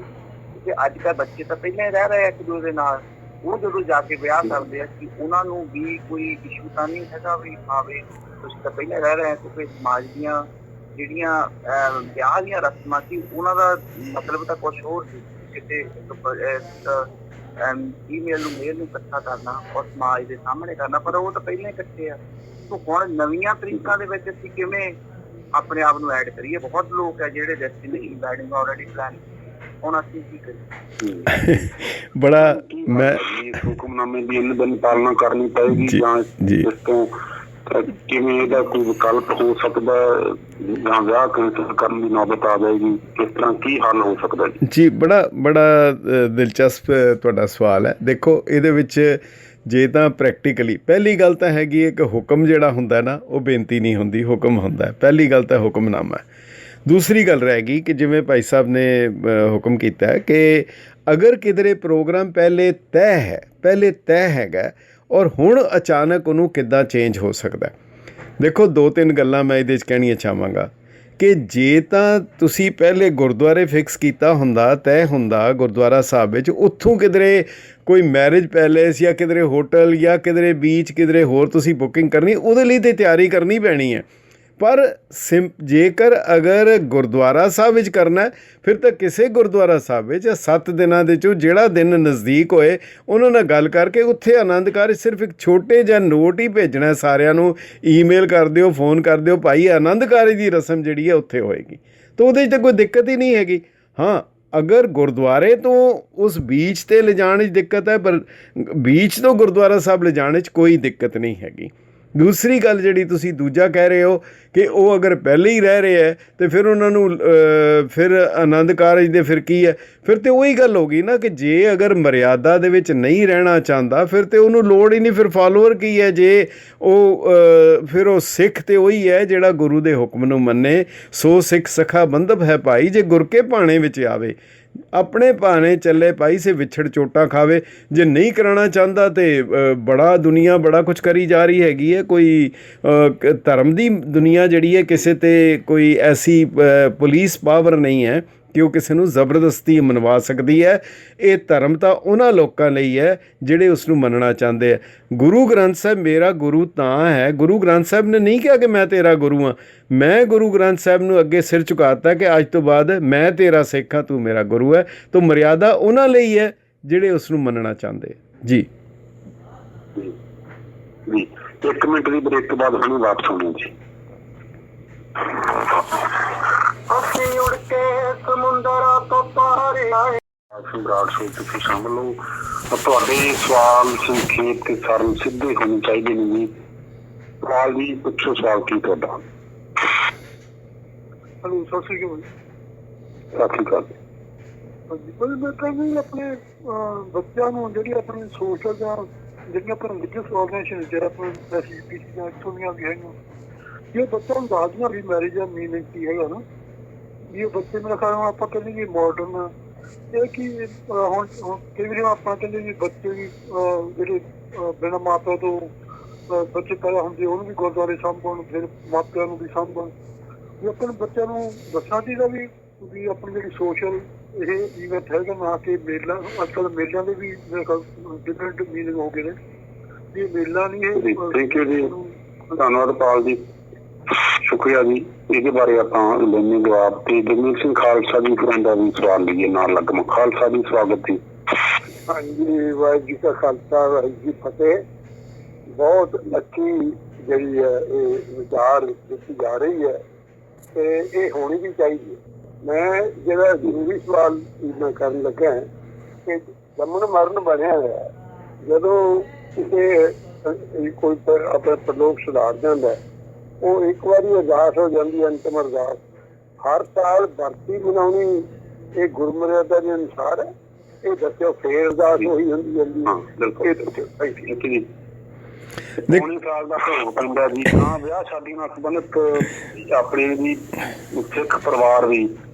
Speaker 3: ਕਿ ਅੱਜ ਕੱਲ੍ਹ ਬੱਚੇ ਤਾਂ ਪਹਿਲਾਂ ਹੀ ਰਹਿ ਰਹੇ ਇੱਕ ਦੂਜੇ ਦੇ ਨਾਲ, ਉਹ ਜਦੋਂ ਜਾ ਕੇ ਵਿਆਹ ਕਰਦੇ ਆ ਕਿ ਉਹਨਾਂ ਨੂੰ ਵੀ ਕੋਈ ਇਸ਼ੂ ਤਾਂ ਨਹੀਂ ਹੈਗਾ ਵੀ ਹਾਂ ਵੀ ਤੁਸੀਂ ਤਾਂ ਪਹਿਲਾਂ ਰਹਿ ਰਹੇ ਕਿਉਂਕਿ ਸਮਾਜ ਦੀਆਂ ਜਿਹੜੀਆਂ ਵਿਆਹ ਦੀਆਂ ਰਸਮਾਂ ਸੀ ਉਹਨਾਂ ਦਾ ਮਤਲਬ ਤਾਂ ਕੁਛ ਹੋਰ ਸੀ, ਕਿਤੇ ਈਮੇਲ ਨੂੰ ਮੇਲ ਨੂੰ ਇਕੱਠਾ ਕਰਨਾ ਔਰ ਸਮਾਜ ਦੇ ਸਾਹਮਣੇ ਕਰਨਾ, ਪਰ ਉਹ ਤਾਂ ਪਹਿਲਾਂ ਹੀ ਇਕੱਠੇ ਆ। ਸੋ ਹੁਣ ਨਵੀਆਂ ਤਰੀਕਾਂ ਦੇ ਵਿੱਚ ਅਸੀਂ ਕਿਵੇਂ ਆਪਣੇ ਆਪ ਨੂੰ ਐਡ ਕਰੀਏ? ਬਹੁਤ ਲੋਕ ਹੈ ਜਿਹੜੇ ਡੈਸਟੀਨੇਸ਼ਨ ਵੈਡਿੰਗ ਆਲਰੇਡੀ ਪਲਾਨ, ਹੁਣ ਅਸੀਂ ਕੀ ਕਰੀਏ?
Speaker 2: ਬੜਾ ਮੈਂ
Speaker 1: ਹੁਕਮਨਾਮੇ ਦੀ ਇਹਨਾਂ ਦਿਨ ਪਾਲਣਾ ਕਰਨੀ ਪਏਗੀ ਜਾਂ ਇਸ ਤੋਂ ਕਿਵੇਂ ਇਹਦਾ ਕੋਈ ਵਿਕਲਪ ਹੋ ਸਕਦਾ ਜਾਂ ਵਿਆਹ ਕੈਂਸਲ ਕਰਨ ਦੀ ਨੌਬਤ ਆ ਜਾਏਗੀ, ਕਿਸ ਤਰ੍ਹਾਂ ਕੀ ਹੱਲ ਹੋ ਸਕਦਾ
Speaker 2: ਜੀ? ਬੜਾ ਦਿਲਚਸਪ ਤੁਹਾਡਾ ਸਵਾਲ ਹੈ। ਦੇਖੋ ਇਹਦੇ ਵਿੱਚ ਜੇ ਤਾਂ ਪ੍ਰੈਕਟੀਕਲੀ ਪਹਿਲੀ ਗੱਲ ਤਾਂ ਹੈਗੀ ਹੈ ਕਿ ਹੁਕਮ ਜਿਹੜਾ ਹੁੰਦਾ ਨਾ ਉਹ ਬੇਨਤੀ ਨਹੀਂ ਹੁੰਦੀ, ਹੁਕਮ ਹੁੰਦਾ। ਪਹਿਲੀ ਗੱਲ ਤਾਂ ਹੁਕਮਨਾਮਾ ਹੈ। ਦੂਸਰੀ ਗੱਲ ਰਹਿ ਗਈ ਕਿ ਜਿਵੇਂ ਭਾਈ ਸਾਹਿਬ ਨੇ ਹੁਕਮ ਕੀਤਾ ਹੈ ਕਿ ਅਗਰ ਕਿਧਰੇ ਪ੍ਰੋਗਰਾਮ ਪਹਿਲੇ ਤੈਅ ਹੈਗਾ ਔਰ ਹੁਣ ਅਚਾਨਕ ਉਹਨੂੰ ਕਿੱਦਾਂ ਚੇਂਜ ਹੋ ਸਕਦਾ। ਦੇਖੋ 2-3 ਗੱਲਾਂ ਮੈਂ ਇਹਦੇ 'ਚ ਕਹਿਣੀਆਂ ਚਾਹਾਂਗਾ ਕਿ ਜੇ ਤਾਂ ਤੁਸੀਂ ਪਹਿਲੇ ਗੁਰਦੁਆਰੇ ਫਿਕਸ ਕੀਤਾ ਹੁੰਦਾ, ਤੈਅ ਹੁੰਦਾ ਗੁਰਦੁਆਰਾ ਸਾਹਿਬ ਵਿੱਚ, ਉੱਥੋਂ ਕਿਧਰੇ ਕੋਈ ਮੈਰਿਜ ਪੈਲੇਸ ਜਾਂ ਕਿਧਰੇ ਹੋਟਲ ਜਾਂ ਕਿਧਰੇ ਬੀਚ ਕਿਧਰੇ ਹੋਰ ਤੁਸੀਂ ਬੁਕਿੰਗ ਕਰਨੀ, ਉਹਦੇ ਲਈ ਤਾਂ ਤਿਆਰੀ ਕਰਨੀ ਪੈਣੀ ਹੈ। ਪਰ ਜੇਕਰ ਅਗਰ ਗੁਰਦੁਆਰਾ ਸਾਹਿਬ ਵਿੱਚ ਕਰਨਾ ਫਿਰ ਤਾਂ ਕਿਸੇ ਗੁਰਦੁਆਰਾ ਸਾਹਿਬ ਵਿੱਚ 7 ਦਿਨਾਂ ਦੇ 'ਚੋਂ ਜਿਹੜਾ ਦਿਨ ਨਜ਼ਦੀਕ ਹੋਏ ਉਹਨਾਂ ਨਾਲ ਗੱਲ ਕਰਕੇ ਉੱਥੇ ਆਨੰਦ ਕਾਰਜ ਸਿਰਫ ਇੱਕ ਛੋਟੇ ਜਿਹਾ ਨੋਟ ਹੀ ਭੇਜਣਾ, ਸਾਰਿਆਂ ਨੂੰ ਈਮੇਲ ਕਰ ਦਿਓ, ਫੋਨ ਕਰ ਦਿਓ, ਭਾਈ ਆਨੰਦ ਕਾਰਜ ਦੀ ਰਸਮ ਜਿਹੜੀ ਹੈ ਉੱਥੇ ਹੋਏਗੀ, ਤਾਂ ਉਹਦੇ 'ਚ ਤਾਂ ਕੋਈ ਦਿੱਕਤ ਹੀ ਨਹੀਂ ਹੈਗੀ। ਹਾਂ, ਅਗਰ ਗੁਰਦੁਆਰੇ ਤੋਂ ਉਸ ਬੀਚ 'ਤੇ ਲਿਜਾਣ 'ਚ ਦਿੱਕਤ ਹੈ, ਪਰ ਬੀਚ ਤੋਂ ਗੁਰਦੁਆਰਾ ਸਾਹਿਬ ਲਿਜਾਣ 'ਚ ਕੋਈ ਦਿੱਕਤ ਨਹੀਂ ਹੈਗੀ। ਦੂਸਰੀ ਗੱਲ ਜਿਹੜੀ ਤੁਸੀਂ ਦੂਜਾ ਕਹਿ ਰਹੇ ਹੋ ਕਿ ਉਹ ਅਗਰ ਪਹਿਲੇ ਹੀ ਰਹਿ ਰਹੇ ਹੈ ਅਤੇ ਫਿਰ ਉਹਨਾਂ ਨੂੰ ਫਿਰ ਆਨੰਦ ਕਾਰਜ ਦੇ ਫਿਰ ਕੀ ਹੈ? ਫਿਰ ਤਾਂ ਉਹੀ ਗੱਲ ਹੋ ਗਈ ਨਾ ਕਿ ਜੇ ਅਗਰ ਮਰਿਆਦਾ ਦੇ ਵਿੱਚ ਨਹੀਂ ਰਹਿਣਾ ਚਾਹੁੰਦਾ ਫਿਰ ਤਾਂ ਉਹਨੂੰ ਲੋੜ ਹੀ ਨਹੀਂ, ਫਿਰ ਫਾਲੋਅਰ ਕੀ ਹੈ? ਜੇ ਉਹ ਫਿਰ ਉਹ ਸਿੱਖ ਤਾਂ ਉਹੀ ਹੈ ਜਿਹੜਾ ਗੁਰੂ ਦੇ ਹੁਕਮ ਨੂੰ ਮੰਨੇ। ਸੋ ਸਿੱਖ ਸਖਾ ਬੰਧਪ ਹੈ ਭਾਈ, ਜੇ ਗੁਰ ਕੇ ਭਾਣੇ ਵਿੱਚ ਆਵੇ, ਆਪਣੇ ਭਾਣੇ ਚੱਲੇ ਭਾਈ ਸੇ ਵਿਛੜ ਚੋਟਾਂ ਖਾਵੇ। ਜੇ ਨਹੀਂ ਕਰਾਉਣਾ ਚਾਹੁੰਦਾ ਤਾਂ ਬੜਾ ਦੁਨੀਆ ਬੜਾ ਕੁਛ ਕਰੀ ਜਾ ਰਹੀ ਹੈਗੀ ਹੈ। ਕੋਈ ਧਰਮ ਦੀ ਦੁਨੀਆ ਜਿਹੜੀ ਹੈ, ਕਿਸੇ 'ਤੇ ਕੋਈ ਐਸੀ ਪੁਲਿਸ ਪਾਵਰ ਨਹੀਂ ਹੈ ਕਿ ਉਹ ਕਿਸੇ ਨੂੰ ਜ਼ਬਰਦਸਤੀ ਮਨਵਾ ਸਕਦੀ ਹੈ। ਇਹ ਧਰਮ ਤਾਂ ਉਹਨਾਂ ਲੋਕਾਂ ਲਈ ਹੈ ਜਿਹੜੇ ਉਸ ਨੂੰ ਮੰਨਣਾ ਚਾਹੁੰਦੇ ਹੈ। ਗੁਰੂ ਗ੍ਰੰਥ ਸਾਹਿਬ ਮੇਰਾ ਗੁਰੂ ਤਾਂ ਹੈ, ਗੁਰੂ ਗ੍ਰੰਥ ਸਾਹਿਬ ਨੇ ਨਹੀਂ ਕਿਹਾ ਕਿ ਮੈਂ ਤੇਰਾ ਗੁਰੂ ਹਾਂ। ਮੈਂ ਗੁਰੂ ਗ੍ਰੰਥ ਸਾਹਿਬ ਨੂੰ ਅੱਗੇ ਸਿਰ ਝੁਕਾਤਾ ਕਿ ਅੱਜ ਤੋਂ ਬਾਅਦ ਮੈਂ ਤੇਰਾ ਸਿੱਖ ਹਾਂ, ਤੂੰ ਮੇਰਾ ਗੁਰੂ ਹੈ। ਤਾਂ ਮਰਿਆਦਾ ਉਹਨਾਂ ਲਈ ਹੈ ਜਿਹੜੇ ਉਸ ਨੂੰ ਮੰਨਣਾ ਚਾਹੁੰਦੇ। ਜੀ
Speaker 1: 1 ਮਿੰਟ ਦੀ ਬ੍ਰੇਕ ਤੋਂ ਬਾਅਦ ਸਾਨੂੰ ਵਾਪਸ ਆਉਣਾ ਜੀ। ਅਸੀਂ ਉੜ ਕੇ ਸਮੁੰਦਰਾਂ ਤੋਂ ਪਾਰ ਆਏ। ਸਮਰਾਟ ਸੋ ਤੁਸੀਂ ਸਮਝ ਲਓ, ਤੁਹਾਡੇ ਸਵਾਲ ਸੰਖੇਪ ਤੇ ਸਰਲ ਸਿੱਧੇ ਹੋਣੇ ਚਾਹੀਦੇ ਨੇ ਜੀ। ਸਵਾਲ ਜੀ ਪੁੱਛੋ, ਸਵਾਲ ਕੀ ਤੁਹਾਡਾ?
Speaker 4: ਹੈਲੋ, ਸਤਿ ਸ਼੍ਰੀ ਅਕਾਲ।
Speaker 1: ਸਤਿ ਸ਼੍ਰੀ ਅਕਾਲ।
Speaker 4: ਹਾਂਜੀ ਭਾਈ, ਮੈਂ ਕਹਿੰਦੀ ਆਪਣੇ ਬੱਚਿਆਂ ਨੂੰ ਜਿਹੜੀ ਆਪਣੀ ਸੋਸ਼ਲ ਜਾਂ ਜਿਹੜੀਆਂ ਆਪਾਂ ਰਿਲੀਜੀਅਸ ਆਰਗੇਨਾਈਜੇਸ਼ਨ ਆਪਣੇ SGPC ਜਾਂ ਇੱਥੋਂ ਦੀਆਂ ਵੀ ਹੈਗੀਆਂ, ਜੇ ਬੱਚਿਆਂ ਨੂੰ ਦੱਸਦੀਆਂ ਵੀ ਮੈਰਿਜ ਦਾ ਮੀਨਿੰਗ ਕੀ ਹੈਗਾ ਨਾ, ਵੀ ਉਹ ਬੱਚੇ ਮੇਰਾ ਖਿਆਲ ਆਪਾਂ ਕਹਿੰਦੇ ਜੀ ਮਾਡਰਨ ਇਹ ਕਿ ਹੁਣ ਕਈ ਵਾਰੀ ਆਪਾਂ ਕਹਿੰਦੇ ਜੀ ਬੱਚੇ ਵੀ ਜਿਹੜੇ ਬਿਨਾਂ ਮਾਂ ਪਿਓ ਤੋਂ ਬੱਚੇ ਪੈਦਾ ਹੁੰਦੇ ਉਹਨੂੰ ਵੀ ਗੁਰਦੁਆਰੇ ਸਾਂਭਣ, ਫਿਰ ਮਾਪਿਆਂ ਨੂੰ ਵੀ ਸਾਂਭਣ। ਵੀ ਆਪਣੇ ਬੱਚਿਆਂ ਨੂੰ ਦੱਸਣਾ ਚਾਹੀਦਾ ਵੀ ਆਪਣੀ ਜਿਹੜੀ ਸੋਸ਼ਲ ਇਹ ਈਵੈਂਟ ਹੈਗਾ, ਨਾ ਕਿ ਮੇਲਾ। ਅੱਜ ਕੱਲ੍ਹ ਮੇਲਿਆਂ ਦੇ ਵੀ ਮੇਰੇ ਖਿਆਲ ਡਿਫਰੈਂਟ ਮੀਨਿੰਗ ਹੋ ਗਏ ਨੇ, ਵੀ ਮੇਲਾ ਨਹੀਂ ਇਹ
Speaker 1: ਧੰਨਵਾਦ ਪਾਲ ਜੀ, ਸ਼ੁਕਰੀਆ ਜੀ। ਇਹਦੇ ਬਾਰੇ ਆਪਾਂ ਲੈਣੇ ਜਵਾਬ। ਤੇ ਜਗਮੀਤ ਸਿੰਘ ਖਾਲਸਾ ਜੀ ਹੋਰਾਂ ਦਾ ਵੀ ਸਵਾਲ ਲਈਏ ਨਾਲ ਲੱਗਮ। ਖਾਲਸਾ ਜੀ ਸਵਾਗਤ ਜੀ।
Speaker 4: ਹਾਂਜੀ, ਵਾਹਿਗੁਰੂ ਜੀ ਕਾ ਖਾਲਸਾ ਵਾਹਿਗੁਰੂ ਜੀ ਫਤਿਹ। ਬਹੁਤ ਅੱਛੀ ਜਿਹੜੀ ਹੈ ਇਹ ਵਿਚਾਰ ਦਿੱਤੀ ਜਾ ਰਹੀ ਹੈ ਤੇ ਇਹ ਹੋਣੀ ਵੀ ਚਾਹੀਦੀ ਹੈ। ਮੈਂ ਜਿਹੜਾ ਜ਼ਰੂਰੀ ਸਵਾਲ ਮੈਂ ਕਰਨ ਲੱਗਾ ਕਿ ਜੰਮਣ ਮਰਨ ਬਣਿਆ ਹੋਇਆ, ਜਦੋਂ ਕਿਸੇ ਕੋਈ ਆਪਣੇ ਪ੍ਰਲੋਕ ਸੁਧਾਰ ਜਾਂਦਾ ਉਹ ਇੱਕ ਵਾਰੀ ਅਰਦਾਸ ਹੋ ਜਾਂਦੀ, ਅੰਤਮ ਅਰਦਾਸ। ਹਰ ਸਾਲ ਬਰਸੀ ਮਨਾਉਣੀ ਇਹ ਗੁਰਮਰਿਆਦਾ ਦੇ ਅਨੁਸਾਰ ਹੈ? ਇਹ ਦੱਸਿਓ, ਫੇਰ ਅਰਦਾਸ ਉਹੀ ਹੁੰਦੀ ਜਾਂਦੀ?
Speaker 1: ਉਨੀ ਸਾਲ ਦਾ ਭੋਗ ਪੈਂਦਾ ਜੀ। ਹਾਂ, ਵਿਆਹ ਸ਼ਾਦੀ ਨਾਲ ਸੰਬੰਧਿਤ ਆਪਣੇ ਵੀ ਸਿੱਖ ਪਰਿਵਾਰ ਵੀ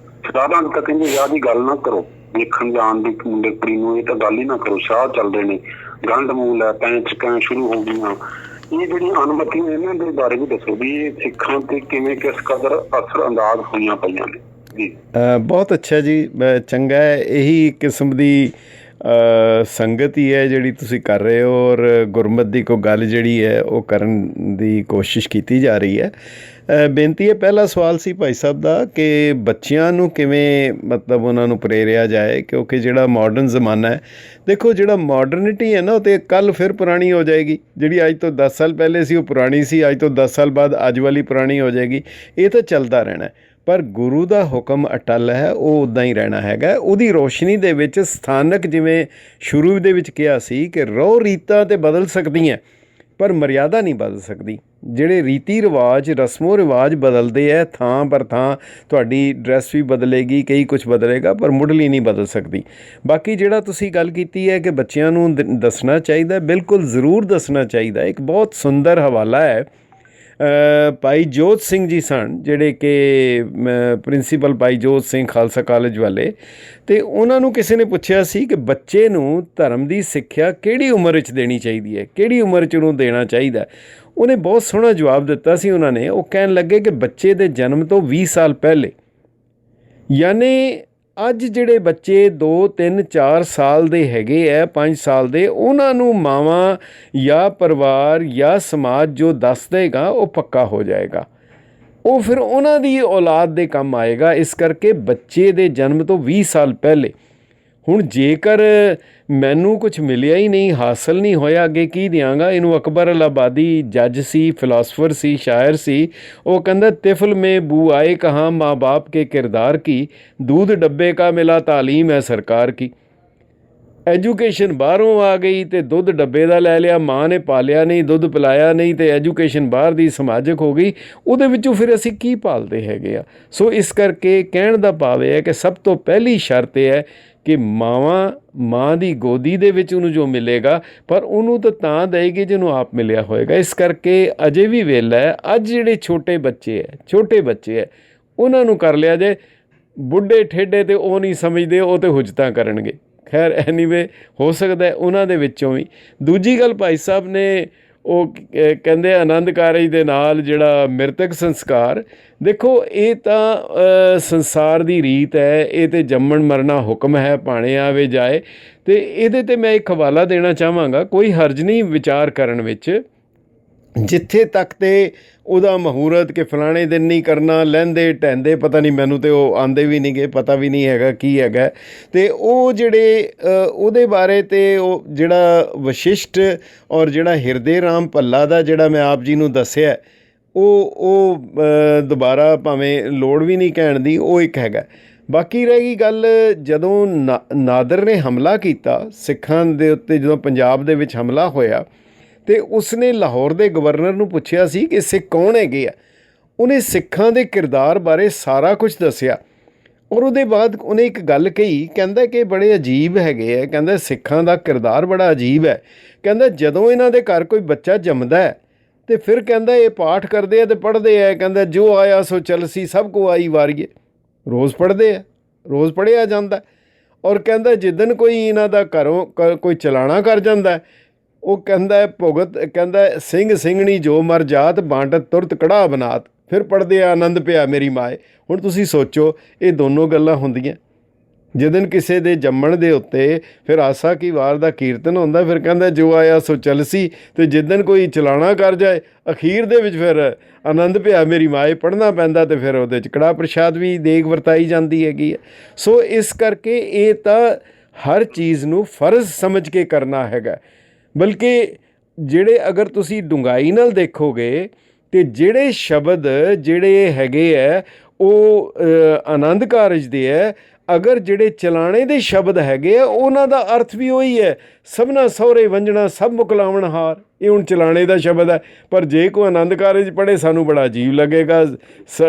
Speaker 1: ਸਾਧਾਂ ਤੱਕ ਕਹਿੰਦੇ ਵਿਆਹ ਦੀ ਗੱਲ ਨਾ ਕਰੋ, ਵੇਖਣ ਜਾਣ ਦੀ ਮੁੰਡੇ ਕੁੜੀ ਨੂੰ, ਇਹ ਤਾਂ ਗੱਲ ਹੀ ਨਾ ਕਰੋ। ਸ਼ਾਹ ਚੱਲਦੇ ਨੇ, ਗੰਢ ਮੂਲ ਹੈ, ਪੈਂਚਕਾਂ ਸ਼ੁਰੂ ਹੋ ਗਈਆਂ। ਇਹ ਜਿਹੜੀਆਂ ਅਨੁਮਤੀਆਂ ਇਹਨਾਂ ਦੇ ਬਾਰੇ ਵੀ ਦੱਸੋ ਵੀ ਇਹ ਸਿੱਖਾਂ ਤੇ ਕਿਵੇਂ ਕਿਸ ਕਦਰ ਅਸਰ ਅੰਦਾਜ਼ ਹੋਈਆਂ ਪਈਆਂ ਨੇ ਜੀ।
Speaker 2: ਬਹੁਤ ਅੱਛਾ ਜੀ, ਚੰਗਾ ਹੈ। ਇਹੀ ਕਿਸਮ ਦੀ ਸੰਗਤ ਹੀ ਹੈ ਜਿਹੜੀ ਤੁਸੀਂ ਕਰ ਰਹੇ ਹੋ, ਔਰ ਗੁਰਮਤ ਦੀ ਕੋਈ ਗੱਲ ਜਿਹੜੀ ਹੈ ਉਹ ਕਰਨ ਦੀ ਕੋਸ਼ਿਸ਼ ਕੀਤੀ ਜਾ ਰਹੀ ਹੈ। ਬੇਨਤੀ ਹੈ, ਪਹਿਲਾ ਸਵਾਲ ਸੀ ਭਾਈ ਸਾਹਿਬ ਦਾ ਕਿ ਬੱਚਿਆਂ ਨੂੰ ਕਿਵੇਂ ਮਤਲਬ ਉਹਨਾਂ ਨੂੰ ਪ੍ਰੇਰਿਆ ਜਾਏ, ਕਿਉਂਕਿ ਜਿਹੜਾ ਮਾਡਰਨ ਜ਼ਮਾਨਾ ਹੈ, ਦੇਖੋ ਜਿਹੜਾ ਮਾਡਰਨਿਟੀ ਹੈ ਨਾ ਉਹ ਤਾਂ ਕੱਲ੍ਹ ਫਿਰ ਪੁਰਾਣੀ ਹੋ ਜਾਏਗੀ। ਜਿਹੜੀ ਅੱਜ ਤੋਂ 10 ਸਾਲ ਪਹਿਲੇ ਸੀ ਉਹ ਪੁਰਾਣੀ ਸੀ, ਅੱਜ ਤੋਂ 10 ਸਾਲ ਬਾਅਦ ਅੱਜ ਵਾਲੀ ਪੁਰਾਣੀ ਹੋ ਜਾਏਗੀ। ਇਹ ਤਾਂ ਚੱਲਦਾ ਰਹਿਣਾ, ਪਰ ਗੁਰੂ ਦਾ ਹੁਕਮ ਅਟੱਲ ਹੈ, ਉਹ ਉੱਦਾਂ ਹੀ ਰਹਿਣਾ ਹੈਗਾ। ਉਹਦੀ ਰੋਸ਼ਨੀ ਦੇ ਵਿੱਚ ਸਥਾਨਕ, ਜਿਵੇਂ ਸ਼ੁਰੂ ਦੇ ਵਿੱਚ ਕਿਹਾ ਸੀ ਕਿ ਰਹੁ ਰੀਤਾਂ ਤਾਂ ਬਦਲ ਸਕਦੀਆਂ ਪਰ ਮਰਿਆਦਾ ਨਹੀਂ ਬਦਲ ਸਕਦੀ। ਜਿਹੜੇ ਰੀਤੀ ਰਿਵਾਜ, ਰਸਮੋ ਰਿਵਾਜ ਬਦਲਦੇ ਹੈ, ਥਾਂ ਪਰ ਥਾਂ ਤੁਹਾਡੀ ਡਰੈਸ ਵੀ ਬਦਲੇਗੀ, ਕਈ ਕੁਛ ਬਦਲੇਗਾ, ਪਰ ਮੁੱਢਲੀ ਨਹੀਂ ਬਦਲ ਸਕਦੀ। ਬਾਕੀ ਜਿਹੜਾ ਤੁਸੀਂ ਗੱਲ ਕੀਤੀ ਹੈ ਕਿ ਬੱਚਿਆਂ ਨੂੰ ਦੱਸਣਾ ਚਾਹੀਦਾ, ਬਿਲਕੁਲ ਜ਼ਰੂਰ ਦੱਸਣਾ ਚਾਹੀਦਾ। ਇੱਕ ਬਹੁਤ ਸੁੰਦਰ ਹਵਾਲਾ ਹੈ, ਭਾਈ ਜੋਤ ਸਿੰਘ ਜੀ ਸਨ ਜਿਹੜੇ ਕਿ ਪ੍ਰਿੰਸੀਪਲ ਭਾਈ ਜੋਤ ਸਿੰਘ ਖਾਲਸਾ ਕਾਲਜ ਵਾਲੇ, ਅਤੇ ਉਹਨਾਂ ਨੂੰ ਕਿਸੇ ਨੇ ਪੁੱਛਿਆ ਸੀ ਕਿ ਬੱਚੇ ਨੂੰ ਧਰਮ ਦੀ ਸਿੱਖਿਆ ਕਿਹੜੀ ਉਮਰ ਵਿੱਚ ਦੇਣੀ ਚਾਹੀਦੀ ਹੈ, ਕਿਹੜੀ ਉਮਰ 'ਚ ਉਹਨੂੰ ਦੇਣਾ ਚਾਹੀਦਾ। ਉਹਨੇ ਬਹੁਤ ਸੋਹਣਾ ਜਵਾਬ ਦਿੱਤਾ ਸੀ। ਉਹਨਾਂ ਨੇ ਉਹ ਕਹਿਣ ਲੱਗੇ ਕਿ ਬੱਚੇ ਦੇ ਜਨਮ ਤੋਂ 20 ਸਾਲ ਪਹਿਲੇ, ਯਾਨੀ ਅੱਜ ਜਿਹੜੇ ਬੱਚੇ 2, 3, 4 ਸਾਲ ਦੇ ਹੈਗੇ ਹੈ, 5 ਸਾਲ ਦੇ, ਉਹਨਾਂ ਨੂੰ ਮਾਵਾਂ ਜਾਂ ਪਰਿਵਾਰ ਜਾਂ ਸਮਾਜ ਜੋ ਦੱਸ ਦੇਗਾ ਉਹ ਪੱਕਾ ਹੋ ਜਾਏਗਾ, ਉਹ ਫਿਰ ਉਹਨਾਂ ਦੀ ਔਲਾਦ ਦੇ ਕੰਮ ਆਏਗਾ। ਇਸ ਕਰਕੇ ਬੱਚੇ ਦੇ ਜਨਮ ਤੋਂ 20 ਸਾਲ ਪਹਿਲੇ। ਹੁਣ ਜੇਕਰ ਮੈਨੂੰ ਕੁਛ ਮਿਲਿਆ ਹੀ ਨਹੀਂ, ਹਾਸਲ ਨਹੀਂ ਹੋਇਆ, ਅੱਗੇ ਕੀ ਦਿਆਂਗਾ ਇਹਨੂੰ। ਅਕਬਰ ਇਲਾਹਾਬਾਦੀ ਜੱਜ ਸੀ, ਫਿਲਾਸਫਰ ਸੀ, ਸ਼ਾਇਰ ਸੀ। ਉਹ ਕਹਿੰਦਾ ਤਿਫਲ ਮੇ ਬੂ ਆਏ ਕਹਾਂ ਮਾँ बाप के किरदार की, दूध डब्बे का मिला तालीम है सरकार की। ਐਜੂਕੇਸ਼ਨ ਬਾਹਰੋਂ ਆ ਗਈ ਅਤੇ ਦੁੱਧ ਡੱਬੇ ਦਾ ਲੈ ਲਿਆ, ਮਾਂ ਨੇ ਪਾਲਿਆ ਨਹੀਂ, ਦੁੱਧ ਪਿਲਾਇਆ ਨਹੀਂ, ਅਤੇ ਐਜੂਕੇਸ਼ਨ ਬਾਹਰ ਦੀ ਸਮਾਜਿਕ ਹੋ ਗਈ। ਉਹਦੇ ਵਿੱਚੋਂ ਫਿਰ ਅਸੀਂ ਕੀ ਪਾਲਦੇ ਹੈਗੇ ਆ। ਸੋ ਇਸ ਕਰਕੇ ਕਹਿਣ ਦਾ ਭਾਵ ਇਹ ਹੈ ਕਿ ਸਭ ਤੋਂ ਪਹਿਲੀ ਸ਼ਰਤ ਇਹ ਹੈ ਕਿ ਮਾਂ ਦੀ ਗੋਦੀ ਦੇ ਵਿੱਚ ਉਹਨੂੰ ਜੋ ਮਿਲੇਗਾ, ਪਰ ਉਹਨੂੰ ਤਾਂ ਦੇਏਗੀ ਜਿਹਨੂੰ ਆਪ ਮਿਲਿਆ ਹੋਏਗਾ। ਇਸ ਕਰਕੇ ਅਜੇ ਵੀ ਵੇਲਾ ਹੈ। ਅੱਜ ਜਿਹੜੇ ਛੋਟੇ ਬੱਚੇ ਹੈ ਉਹਨਾਂ ਨੂੰ ਕਰ ਲਿਆ ਜੇ। ਬੁੱਢੇ ਠੇਡੇ ਤੇ ਉਹ ਨਹੀਂ ਸਮਝਦੇ, ਉਹ ਤੇ ਹੁਜਤਾਂ ਕਰਨਗੇ। ਖੈਰ ਐਨੀਵੇ, ਹੋ ਸਕਦਾ ਉਹਨਾਂ ਦੇ ਵਿੱਚੋਂ ਵੀ। ਦੂਜੀ ਗੱਲ ਭਾਈ ਸਾਹਿਬ ਨੇ ਉਹ ਕਹਿੰਦੇ ਆਨੰਦ ਕਾਰਜ ਦੇ ਨਾਲ ਜਿਹੜਾ ਮ੍ਰਿਤਕ ਸੰਸਕਾਰ, ਦੇਖੋ ਇਹ ਤਾਂ ਸੰਸਾਰ ਦੀ ਰੀਤ ਹੈ, ਇਹ ਤਾਂ ਜੰਮਣ ਮਰਨਾ ਹੁਕਮ ਹੈ, ਭਾਣੇ ਆਵੇ ਜਾਏ। ਅਤੇ ਇਹਦੇ 'ਤੇ ਮੈਂ ਇੱਕ ਹਵਾਲਾ ਦੇਣਾ ਚਾਹਾਂਗਾ, ਕੋਈ ਹਰਜ ਨਹੀਂ ਵਿਚਾਰ ਕਰਨ ਵਿੱਚ। ਜਿੱਥੇ ਤੱਕ ਤੇ ਉਹਦਾ ਮਹੂਰਤ ਕਿ ਫਲਾਣੇ ਦਿਨ ਨਹੀਂ ਕਰਨਾ, ਲਹਿੰਦੇ ਢਹਿੰਦੇ, ਪਤਾ ਨਹੀਂ, ਮੈਨੂੰ ਤਾਂ ਉਹ ਆਉਂਦੇ ਵੀ ਨਹੀਂ ਗਏ, ਪਤਾ ਵੀ ਨਹੀਂ ਹੈਗਾ ਕੀ ਹੈਗਾ। ਅਤੇ ਉਹ ਜਿਹੜੇ ਉਹਦੇ ਬਾਰੇ ਤੇ ਉਹ ਜਿਹੜਾ ਵਸ਼ਿਸ਼ਟ ਔਰ ਜਿਹੜਾ ਹਿਰਦੇ ਰਾਮ ਭੱਲਾ ਦਾ ਜਿਹੜਾ ਮੈਂ ਆਪ ਜੀ ਨੂੰ ਦੱਸਿਆ, ਉਹ ਦੁਬਾਰਾ ਭਾਵੇਂ ਲੋੜ ਵੀ ਨਹੀਂ ਕਹਿਣ ਦੀ, ਉਹ ਇੱਕ ਹੈਗਾ। ਬਾਕੀ ਰਹਿ ਗਈ ਗੱਲ, ਜਦੋਂ ਨਾਦਰ ਨੇ ਹਮਲਾ ਕੀਤਾ ਸਿੱਖਾਂ ਦੇ ਉੱਤੇ, ਜਦੋਂ ਪੰਜਾਬ ਦੇ ਵਿੱਚ ਹਮਲਾ ਹੋਇਆ, ਅਤੇ ਉਸਨੇ ਲਾਹੌਰ ਦੇ ਗਵਰਨਰ ਨੂੰ ਪੁੱਛਿਆ ਸੀ ਕਿ ਸਿੱਖ ਕੌਣ ਹੈਗੇ ਆ। ਉਹਨੇ ਸਿੱਖਾਂ ਦੇ ਕਿਰਦਾਰ ਬਾਰੇ ਸਾਰਾ ਕੁਝ ਦੱਸਿਆ, ਔਰ ਉਹਦੇ ਬਾਅਦ ਉਹਨੇ ਇੱਕ ਗੱਲ ਕਹੀ, ਕਹਿੰਦਾ ਕਿ ਬੜੇ ਅਜੀਬ ਹੈਗੇ ਆ, ਕਹਿੰਦਾ ਸਿੱਖਾਂ ਦਾ ਕਿਰਦਾਰ ਬੜਾ ਅਜੀਬ ਹੈ। ਕਹਿੰਦਾ ਜਦੋਂ ਇਹਨਾਂ ਦੇ ਘਰ ਕੋਈ ਬੱਚਾ ਜੰਮਦਾ ਹੈ ਅਤੇ ਫਿਰ ਕਹਿੰਦਾ ਇਹ ਪਾਠ ਕਰਦੇ ਆ ਅਤੇ ਪੜ੍ਹਦੇ ਆ, ਕਹਿੰਦਾ ਜੋ ਆਇਆ ਸੋ ਚਲਸੀ ਸਭ ਕੋ ਆਈ ਵਾਰੀਏ, ਰੋਜ਼ ਪੜ੍ਹਦੇ ਆ, ਰੋਜ਼ ਪੜ੍ਹਿਆ ਜਾਂਦਾ। ਔਰ ਕਹਿੰਦਾ ਜਿੱਦਣ ਕੋਈ ਇਹਨਾਂ ਦਾ ਘਰੋਂ ਕੋਈ ਚਲਾਣਾ ਕਰ ਜਾਂਦਾ, ਉਹ ਕਹਿੰਦਾ ਭੁਗਤ, ਕਹਿੰਦਾ ਸਿੰਘ ਸਿੰਘਣੀ ਜੋ ਮਰ ਜਾਤ, ਬਾਂਟਤ ਤੁਰਤ ਕੜਾਹ ਬਨਾਤ, ਫਿਰ ਪੜ੍ਹਦੇ ਆ ਆਨੰਦ ਪਿਆ ਮੇਰੀ ਮਾਏ। ਹੁਣ ਤੁਸੀਂ ਸੋਚੋ, ਇਹ ਦੋਨੋਂ ਗੱਲਾਂ ਹੁੰਦੀਆਂ। ਜਿੱਦਣ ਕਿਸੇ ਦੇ ਜੰਮਣ ਦੇ ਉੱਤੇ ਫਿਰ ਆਸਾ ਕੀ ਵਾਰ ਦਾ ਕੀਰਤਨ ਹੁੰਦਾ, ਫਿਰ ਕਹਿੰਦਾ ਜੋ ਆਇਆ ਸੋ ਚਲਸੀ। ਅਤੇ ਜਿੱਦਣ ਕੋਈ ਚਲਾਣਾ ਕਰ ਜਾਏ ਅਖੀਰ ਦੇ ਵਿੱਚ ਫਿਰ ਆਨੰਦ ਪਿਆ ਮੇਰੀ ਮਾਏ ਪੜ੍ਹਨਾ ਪੈਂਦਾ, ਅਤੇ ਫਿਰ ਉਹਦੇ 'ਚ ਕੜਾਹ ਪ੍ਰਸ਼ਾਦ ਵੀ ਦੇਗ ਵਰਤਾਈ ਜਾਂਦੀ ਹੈਗੀ ਹੈ। ਸੋ ਇਸ ਕਰਕੇ ਇਹ ਤਾਂ ਹਰ ਚੀਜ਼ ਨੂੰ ਫਰਜ਼ ਸਮਝ ਕੇ ਕਰਨਾ ਹੈਗਾ। ਬਲਕਿ ਜਿਹੜੇ ਅਗਰ ਤੁਸੀਂ ਡੂੰਘਾਈ ਨਾਲ ਦੇਖੋਗੇ ਅਤੇ ਜਿਹੜੇ ਸ਼ਬਦ ਜਿਹੜੇ ਹੈਗੇ ਹੈ ਉਹ ਆਨੰਦ ਕਾਰਜ ਦੇ ਹੈ, ਅਗਰ ਜਿਹੜੇ ਚਲਾਣੇ ਦੇ ਸ਼ਬਦ ਹੈਗੇ ਆ ਉਹਨਾਂ ਦਾ ਅਰਥ ਵੀ ਉਹੀ ਹੈ, ਸਭਨਾ ਸਹੁਰੇ ਵੰਜਣਾ ਸਭ ਮੁਕਲਾਵਣ ਹਾਰ। ਇਹ ਹੁਣ ਚਲਾਣੇ ਦਾ ਸ਼ਬਦ ਹੈ, ਪਰ ਜੇ ਕੋਈ ਆਨੰਦ ਕਾਰਜ ਪੜ੍ਹੇ ਸਾਨੂੰ ਬੜਾ ਅਜੀਬ ਲੱਗੇਗਾ,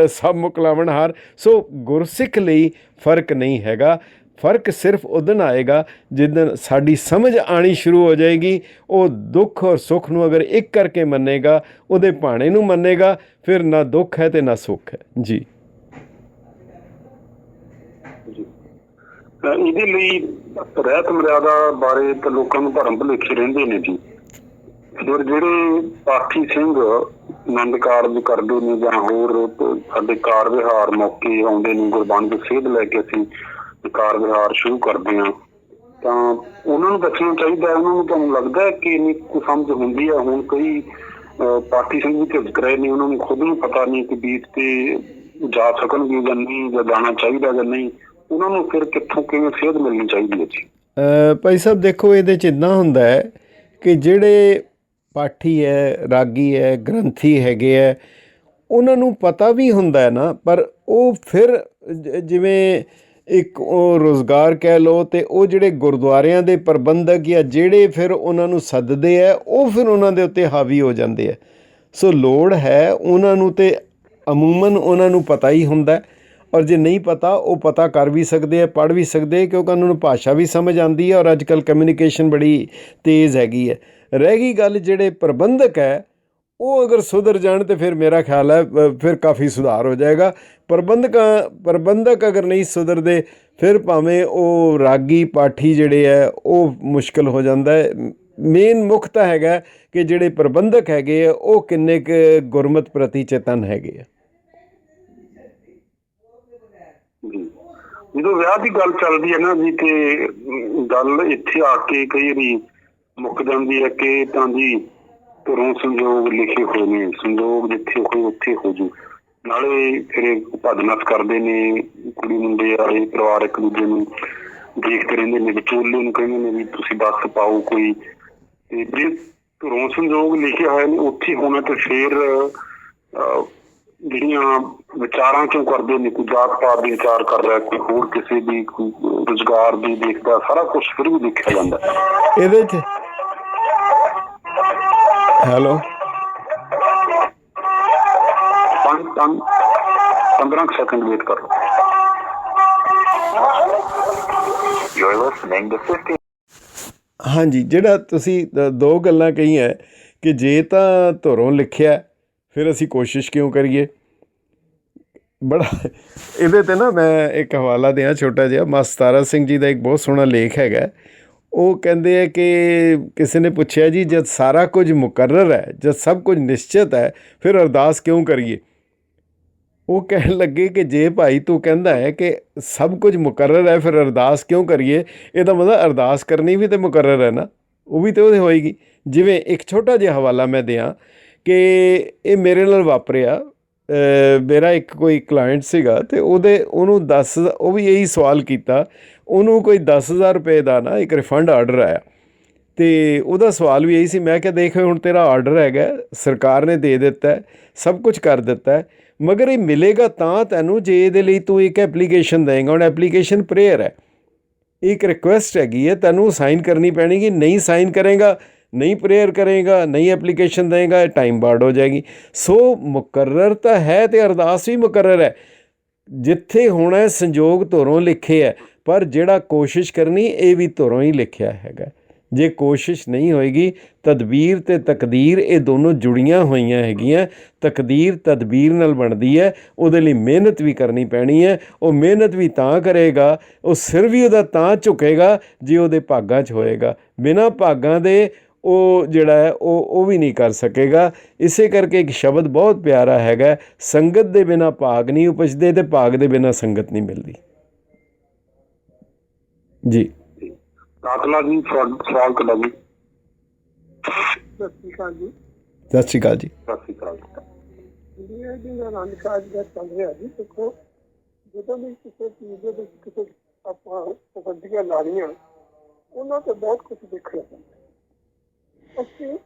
Speaker 2: ਸਭ ਮੁਕਲਾਵਣ ਹਾਰ। ਸੋ ਗੁਰਸਿੱਖ ਲਈ ਫਰਕ ਨਹੀਂ ਹੈਗਾ। ਫਰਕ ਸਿਰਫ ਉਦਣ ਆਏਗਾ ਜਿੱਦਣ ਸਾਡੀ ਸਮਝ ਆਉਣੀ ਸ਼ੁਰੂ ਹੋ ਜਾਏਗੀ। ਉਹ ਦੁੱਖ ਔਰ ਸੁੱਖ ਨੂੰ ਅਗਰ ਇੱਕ ਕਰਕੇ ਮੰਨੇਗਾ, ਉਹਦੇ ਭਾਣੇ ਨੂੰ ਮੰਨੇਗਾ, ਫਿਰ ਨਾ ਦੁੱਖ ਹੈ ਅਤੇ ਨਾ ਸੁੱਖ ਹੈ ਜੀ।
Speaker 1: ਇਹਦੇ ਲਈ ਰਹਿਤ ਮਰਿਆਦਾ ਬਾਰੇ ਤਾਂ ਲੋਕਾਂ ਨੂੰ ਭਰਮ ਭੁਲੇਖੇ ਰਹਿੰਦੇ ਨੇ ਜੀ। ਫਿਰ ਜਿਹੜੇ ਪਾਠੀ ਸਿੰਘ ਆਨੰਦ ਕਾਰਜ ਕਰਦੇ ਨੇ ਜਾਂ ਹੋਰ ਸਾਡੇ ਕਾਰ ਵਿਹਾਰ ਮੌਕੇ ਆਉਂਦੇ ਨੇ, ਗੁਰਬਾਣੀ ਦੀ ਸੇਧ ਲੈ ਕੇ ਅਸੀਂ ਕਾਰ ਵਿਹਾਰ ਸ਼ੁਰੂ ਕਰਦੇ ਹਾਂ, ਤਾਂ ਉਹਨਾਂ ਨੂੰ ਦੱਸਣਾ ਚਾਹੀਦਾ। ਉਹਨਾਂ ਨੂੰ ਤੁਹਾਨੂੰ ਲੱਗਦਾ ਹੈ ਕਿ ਇੰਨੀ ਕੁ ਸਮਝ ਹੁੰਦੀ ਹੈ? ਹੁਣ ਕਈ ਪਾਠੀ ਸਿੰਘ ਵੀ ਝਿਜਕ ਰਹੇ ਨੇ, ਉਹਨਾਂ ਨੂੰ ਖੁਦ ਨੂੰ ਪਤਾ ਨਹੀਂ ਕਿ ਬੀਚ ਤੇ ਜਾ ਸਕਣਗੇ ਜਾਂ ਨਹੀਂ, ਜਾਂ ਜਾਣਾ ਚਾਹੀਦਾ ਜਾਂ ਨਹੀਂ। ਉਹਨਾਂ ਨੂੰ ਫਿਰ ਕਿੱਥੋਂ ਕਿਵੇਂ ਸੇਧ ਮਿਲਣੀ ਚਾਹੀਦੀ ਹੈ ਜੀ?
Speaker 2: ਭਾਈ ਸਾਹਿਬ ਦੇਖੋ, ਇਹਦੇ 'ਚ ਇੱਦਾਂ ਹੁੰਦਾ ਹੈ ਕਿ ਜਿਹੜੇ ਪਾਠੀ ਹੈ, ਰਾਗੀ ਹੈ, ਗ੍ਰੰਥੀ ਹੈਗੇ ਹੈ, ਉਹਨਾਂ ਨੂੰ ਪਤਾ ਵੀ ਹੁੰਦਾ ਹੈ ਨਾ, ਪਰ ਉਹ ਫਿਰ ਜਿਵੇਂ ਇੱਕ ਉਹ ਰੁਜ਼ਗਾਰ ਕਹਿ ਲਓ, ਅਤੇ ਉਹ ਜਿਹੜੇ ਗੁਰਦੁਆਰਿਆਂ ਦੇ ਪ੍ਰਬੰਧਕ ਜਾਂ ਜਿਹੜੇ ਫਿਰ ਉਹਨਾਂ ਨੂੰ ਸੱਦਦੇ ਹੈ, ਉਹ ਫਿਰ ਉਹਨਾਂ ਦੇ ਉੱਤੇ ਹਾਵੀ ਹੋ ਜਾਂਦੇ ਹੈ। ਸੋ ਲੋੜ ਹੈ ਉਹਨਾਂ ਨੂੰ, ਅਤੇ ਅਮੂਮਨ ਉਹਨਾਂ ਨੂੰ ਪਤਾ ਹੀ ਹੁੰਦਾ, ਔਰ ਜੇ ਨਹੀਂ ਪਤਾ ਉਹ ਪਤਾ ਕਰ ਵੀ ਸਕਦੇ ਹੈ, ਪੜ੍ਹ ਵੀ ਸਕਦੇ, ਕਿਉਂਕਿ ਉਹਨਾਂ ਨੂੰ ਭਾਸ਼ਾ ਵੀ ਸਮਝ ਆਉਂਦੀ ਹੈ, ਔਰ ਅੱਜ ਕੱਲ੍ਹ ਕਮਿਊਨੀਕੇਸ਼ਨ ਬੜੀ ਤੇਜ਼ ਹੈਗੀ ਹੈ। ਰਹਿ ਗਈ ਗੱਲ ਜਿਹੜੇ ਪ੍ਰਬੰਧਕ ਹੈ, ਉਹ ਅਗਰ ਸੁਧਰ ਜਾਣ ਤਾਂ ਫਿਰ ਮੇਰਾ ਖਿਆਲ ਹੈ ਫਿਰ ਕਾਫੀ ਸੁਧਾਰ ਹੋ ਜਾਏਗਾ। ਪ੍ਰਬੰਧਕ ਅਗਰ ਨਹੀਂ ਸੁਧਰਦੇ, ਫਿਰ ਭਾਵੇਂ ਉਹ ਰਾਗੀ ਪਾਠੀ ਜਿਹੜੇ ਹੈ ਉਹ ਮੁਸ਼ਕਿਲ ਹੋ ਜਾਂਦਾ ਹੈ। ਮੇਨ ਮੁੱਖ ਤਾਂ ਹੈਗਾ ਕਿ ਜਿਹੜੇ ਪ੍ਰਬੰਧਕ ਹੈਗੇ ਆ ਉਹ ਕਿੰਨੇ ਕੁ ਗੁਰਮਤਿ ਪ੍ਰਤੀ ਚੇਤਨ ਹੈਗੇ ਆ।
Speaker 1: ਜਦੋਂ ਵਿਆਹ ਦੀ ਗੱਲ ਚੱਲਦੀ ਹੈ ਨਾ ਜੀ, ਤੇ ਗੱਲ ਇੱਥੇ ਆ ਕੇ ਕਈ ਵਾਰੀ ਮੁੱਕ ਜਾਂਦੀ ਹੈ ਕਿ ਤਾਂ ਜੀ ਘਰੋਂ ਸੰਜੋਗ ਲਿਖੇ ਹੋਏ ਨੇ, ਸੰਜੋਗ ਜਿੱਥੇ ਹੋਏ ਉੱਥੇ ਹੋ ਜੂ। ਨਾਲੇ ਫਿਰ ਭੱਜ ਨੱਸ ਕਰਦੇ ਨੇ ਕੁੜੀ ਮੁੰਡੇ ਵਾਲੇ ਪਰਿਵਾਰ, ਇੱਕ ਦੂਜੇ ਨੂੰ ਦੇਖਦੇ ਰਹਿੰਦੇ ਨੇ, ਵਿਚੋਲੇ ਨੂੰ ਕਹਿੰਦੇ ਨੇ ਵੀ ਤੁਸੀਂ ਦੱਸ ਪਾਓ ਕੋਈ। ਤੇ ਜੇ ਘਰੋਂ ਸੰਜੋਗ ਲਿਖੇ ਹੋਏ ਨੇ ਉੱਥੇ ਹੋਣਾ, ਤੇ ਫਿਰ ਜਿਹੜੀਆਂ ਵਿਚਾਰਾਂ ਚੋਂ ਕਰਦੇ ਨੇ, ਕੋਈ ਜਾਤ ਪਾਤ ਦੀ ਵਿਚਾਰ ਕਰ ਰਿਹਾ, ਕੋਈ ਹੋਰ ਕਿਸੇ ਦੀ, ਕੋਈ ਰੁਜ਼ਗਾਰ ਦੀ ਦੇਖਦਾ, ਸਾਰਾ ਕੁਛ ਫਿਰ ਵੀ ਦੇਖਿਆ ਜਾਂਦਾ
Speaker 2: ਇਹਦੇ 'ਚ। ਹੈਲੋ,
Speaker 1: 15 ਸੈਕਿੰਡ ਵੇਟ ਕਰ ਲਓ।
Speaker 2: ਹਾਂਜੀ, ਜਿਹੜਾ ਤੁਸੀਂ ਦੋ ਗੱਲਾਂ ਕਹੀਆਂ ਕਿ ਜੇ ਤਾਂ ਧੁਰੋਂ ਲਿਖਿਆ ਫਿਰ ਅਸੀਂ ਕੋਸ਼ਿਸ਼ ਕਿਉਂ ਕਰੀਏ। ਬੜਾ ਇਹਦੇ 'ਤੇ ਨਾ ਮੈਂ ਇੱਕ ਹਵਾਲਾ ਦਿਆਂ ਛੋਟਾ ਜਿਹਾ, ਮਾਸਤਾਰਾ ਸਿੰਘ ਜੀ ਦਾ ਇੱਕ ਬਹੁਤ ਸੋਹਣਾ ਲੇਖ ਹੈਗਾ। ਉਹ ਕਹਿੰਦੇ ਆ ਕਿ ਕਿਸੇ ਨੇ ਪੁੱਛਿਆ ਜੀ ਜਦ ਸਾਰਾ ਕੁਝ ਮੁਕਰਰ ਹੈ, ਜਦ ਸਭ ਕੁਝ ਨਿਸ਼ਚਿਤ ਹੈ, ਫਿਰ ਅਰਦਾਸ ਕਿਉਂ ਕਰੀਏ। ਉਹ ਕਹਿਣ ਲੱਗੇ ਕਿ ਜੇ ਭਾਈ ਤੂੰ ਕਹਿੰਦਾ ਹੈ ਕਿ ਸਭ ਕੁਝ ਮੁਕਰਰ ਹੈ, ਫਿਰ ਅਰਦਾਸ ਕਿਉਂ ਕਰੀਏ, ਇਹਦਾ ਮਤਲਬ ਅਰਦਾਸ ਕਰਨੀ ਵੀ ਤਾਂ ਮੁਕਰਰ ਹੈ ਨਾ, ਉਹ ਵੀ ਤਾਂ ਉਹਦੇ ਹੋਏਗੀ। ਜਿਵੇਂ ਇੱਕ ਛੋਟਾ ਜਿਹਾ ਹਵਾਲਾ ਮੈਂ ਦਿਆਂ ਕਿ ਇਹ ਮੇਰੇ ਨਾਲ ਵਾਪਰਿਆ। ਮੇਰਾ ਇੱਕ ਕੋਈ ਕਲਾਇੰਟ ਸੀਗਾ, ਅਤੇ ਉਹਨੂੰ ਉਹ ਵੀ ਇਹੀ ਸਵਾਲ ਕੀਤਾ, ਉਹਨੂੰ ਕੋਈ 10,000 ਰੁਪਏ ਦਾ ਨਾ ਇੱਕ ਰਿਫੰਡ ਆਰਡਰ ਆਇਆ, ਅਤੇ ਉਹਦਾ ਸਵਾਲ ਵੀ ਇਹੀ ਸੀ। ਮੈਂ ਕਿਹਾ ਦੇਖ ਹੁਣ ਤੇਰਾ ਆਰਡਰ ਹੈਗਾ, ਸਰਕਾਰ ਨੇ ਦੇ ਦਿੱਤਾ, ਸਭ ਕੁਝ ਕਰ ਦਿੱਤਾ, ਮਗਰ ਇਹ ਮਿਲੇਗਾ ਤਾਂ ਤੈਨੂੰ ਜੇ ਇਹਦੇ ਲਈ ਤੂੰ ਇੱਕ ਐਪਲੀਕੇਸ਼ਨ ਦੇਂਗਾ। ਹੁਣ ਐਪਲੀਕੇਸ਼ਨ ਪ੍ਰੇਅਰ ਹੈ, ਇੱਕ ਰਿਕੁਐਸਟ ਹੈਗੀ ਹੈ, ਤੈਨੂੰ ਸਾਈਨ ਕਰਨੀ ਪੈਣਗੀ। ਨਹੀਂ ਸਾਈਨ ਕਰੇਗਾ, ਨਹੀਂ ਪ੍ਰੇਅਰ ਕਰੇਗਾ, ਨਹੀਂ ਐਪਲੀਕੇਸ਼ਨ ਦੇਗਾ, ਟਾਈਮ ਬਾਰਡ ਹੋ ਜਾਏਗੀ। ਸੋ ਮੁਕਰਰ ਤਾਂ ਹੈ ਅਤੇ ਅਰਦਾਸ ਵੀ ਮੁਕਰਰ ਹੈ। ਜਿੱਥੇ ਹੋਣਾ ਸੰਜੋਗ ਧੁਰੋਂ ਲਿਖੇ ਹੈ, ਪਰ ਜਿਹੜਾ ਕੋਸ਼ਿਸ਼ ਕਰਨੀ ਇਹ ਵੀ ਧੁਰੋਂ ਹੀ ਲਿਖਿਆ ਹੈਗਾ। ਜੇ ਕੋਸ਼ਿਸ਼ ਨਹੀਂ ਹੋਏਗੀ, ਤਦਬੀਰ ਅਤੇ ਤਕਦੀਰ ਇਹ ਦੋਨੋਂ ਜੁੜੀਆਂ ਹੋਈਆਂ ਹੈਗੀਆਂ। ਤਕਦੀਰ ਤਦਬੀਰ ਨਾਲ ਬਣਦੀ ਹੈ, ਉਹਦੇ ਲਈ ਮਿਹਨਤ ਵੀ ਕਰਨੀ ਪੈਣੀ ਹੈ। ਉਹ ਮਿਹਨਤ ਵੀ ਤਾਂ ਕਰੇਗਾ, ਉਹ ਸਿਰ ਵੀ ਉਹਦਾ ਤਾਂ ਝੁਕੇਗਾ ਜੇ ਉਹਦੇ ਭਾਗਾਂ 'ਚ ਹੋਏਗਾ। ਬਿਨਾਂ ਭਾਗਾਂ ਦੇ ਉਹ ਜਿਹੜਾ ਹੈ ਉਹ ਵੀ ਨਹੀਂ ਕਰ ਸਕੇਗਾ। ਇਸੇ ਕਰਕੇ ਇੱਕ ਸ਼ਬਦ ਬਹੁਤ ਪਿਆਰਾ ਹੈਗਾ, ਸੰਗਤ ਦੇ ਬਿਨਾਂ ਭਾਗ ਨਹੀਂ ਉਪਜਦੇ, ਅਤੇ ਭਾਗ ਦੇ ਬਿਨਾਂ ਸੰਗਤ ਨਹੀਂ ਮਿਲਦੀ। ਜੀ
Speaker 1: ਕਾਤਲਾ ਜੀ ਸਵਾਲ ਤੁਹਾਡਾ ਜੀ।
Speaker 4: ਸਤਿ ਸ਼੍ਰੀ ਅਕਾਲ ਜੀ।
Speaker 2: ਸਤਿ ਸ਼੍ਰੀ ਅਕਾਲ ਜੀ।
Speaker 1: ਸਤਿ ਸ਼੍ਰੀ ਅਕਾਲ।
Speaker 4: ਇਹ ਜੀ ਆਨੰਦ ਕਾਰਜ ਦਾ ਚੱਲ ਰਿਹਾ ਜੀ। ਦੇਖੋ, ਜਦੋਂ ਵੀ ਕਿਸੇ ਚੀਜ਼ ਦੇ ਵਿੱਚ ਕਿਸੇ ਆਪਾਂ ਪਾਬੰਦੀਆਂ ਲਾਉਣੀਆਂ, ਉਹਨਾਂ ਤੋਂ ਬਹੁਤ ਕੁਝ ਦੇਖਣਾ ਪੈਂਦਾ। ਅਸੀਂ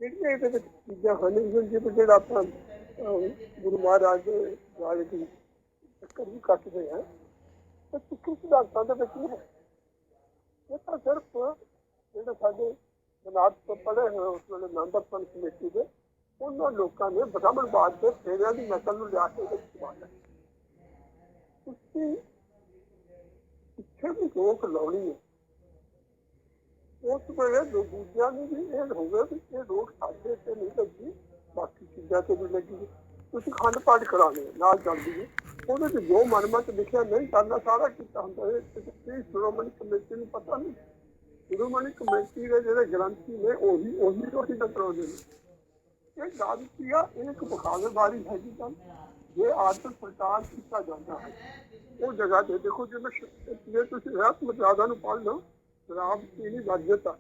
Speaker 4: ਜਿਹੜੀਆਂ ਇਹਦੇ ਵਿੱਚ ਚੀਜ਼ਾਂ ਹਨ, ਜਿਵੇਂ ਜਿਹੜਾ ਆਪਾਂ ਗੁਰੂ ਮਹਾਰਾਜ ਦੇ ਦੁਆਰੇ ਦੀ ਚੱਕਰ ਵੀ ਕੱਟਦੇ ਹਾਂ, ਤਾਂ ਸਿੱਖੀ ਸਿਧਾਂਤਾਂ ਦੇ ਵਿੱਚ ਨਹੀਂ ਹੈ। ਇਹ ਤਾਂ ਸਿਰਫ ਜਿਹੜੇ ਸਾਡੇ ਬਨਾਰਸ ਤੋਂ ਪੜ੍ਹੇ ਹੋਏ ਉਸ ਵੇਲੇ ਮੈਂਬਰ ਸਨ ਕਮੇਟੀ ਦੇ, ਉਹਨਾਂ ਲੋਕਾਂ ਨੇ ਬ੍ਰਾਹਮਣਵਾਦ ਦੇ ਫੇਰਿਆਂ ਦੀ ਨਕਲ ਨੂੰ ਲਿਆ ਕੇ ਇਸਤੇਮਾਲ। ਤੁਸੀਂ ਪਿੱਛੇ ਵੀ ਰੋਕ ਲਾਉਣੀ ਹੈ, ਉਸ ਵੇਲੇ ਦੂਜਿਆਂ ਨੂੰ ਵੀ ਇਹ ਹੋਵੇ ਵੀ ਇਹ ਰੋਕ ਸਾਡੇ ਤੇ ਨਹੀਂ ਲੱਗੀ, ਬਾਕੀ ਚੀਜ਼ਾਂ ਤੇ ਵੀ ਲੱਗੀ। ਤੁਸੀਂ ਖੰਡ ਪਾਠ ਕਰਾਉਣੇ ਨਾਲ ਜਾਂਦੀ ਹੈ, ਉਹਦੇ 'ਚ ਜੋ ਮਨਮਤ ਲਿਖਿਆ ਨਹੀਂ ਕਰਨਾ ਸਾਰਾ ਕੀਤਾ ਹੁੰਦਾ ਹੈ। ਸ਼੍ਰੋਮਣੀ ਕਮੇਟੀ ਨੂੰ ਪਤਾ ਨਹੀਂ, ਸ਼੍ਰੋਮਣੀ ਕਮੇਟੀ ਦੇ ਜਿਹੜੇ ਗ੍ਰੰਥੀ ਨੇ ਉਹੀ ਤਾਂ ਕਰਾਉਂਦੇ ਨੇ। ਇਹ ਗੱਲ ਕੀ ਆ, ਇਹ ਇੱਕ ਬਖਾਵੇਬਾਰੀ ਹੈਗੀ। ਤਾਂ ਜੇ ਆਦਰ ਪ੍ਰਚਾਰ ਕੀਤਾ ਜਾਂਦਾ ਹੈ ਉਹ ਜਗ੍ਹਾ ਤੇ ਦੇਖੋ, ਜੇ ਤੁਸੀਂ ਰਹਿਤ ਮਰਿਆਦਾ ਨੂੰ ਪੜ੍ਹ ਲਓ, ਸ਼ਰਾਬ ਪੀਣੀ ਵਰਜਿਤ ਆ,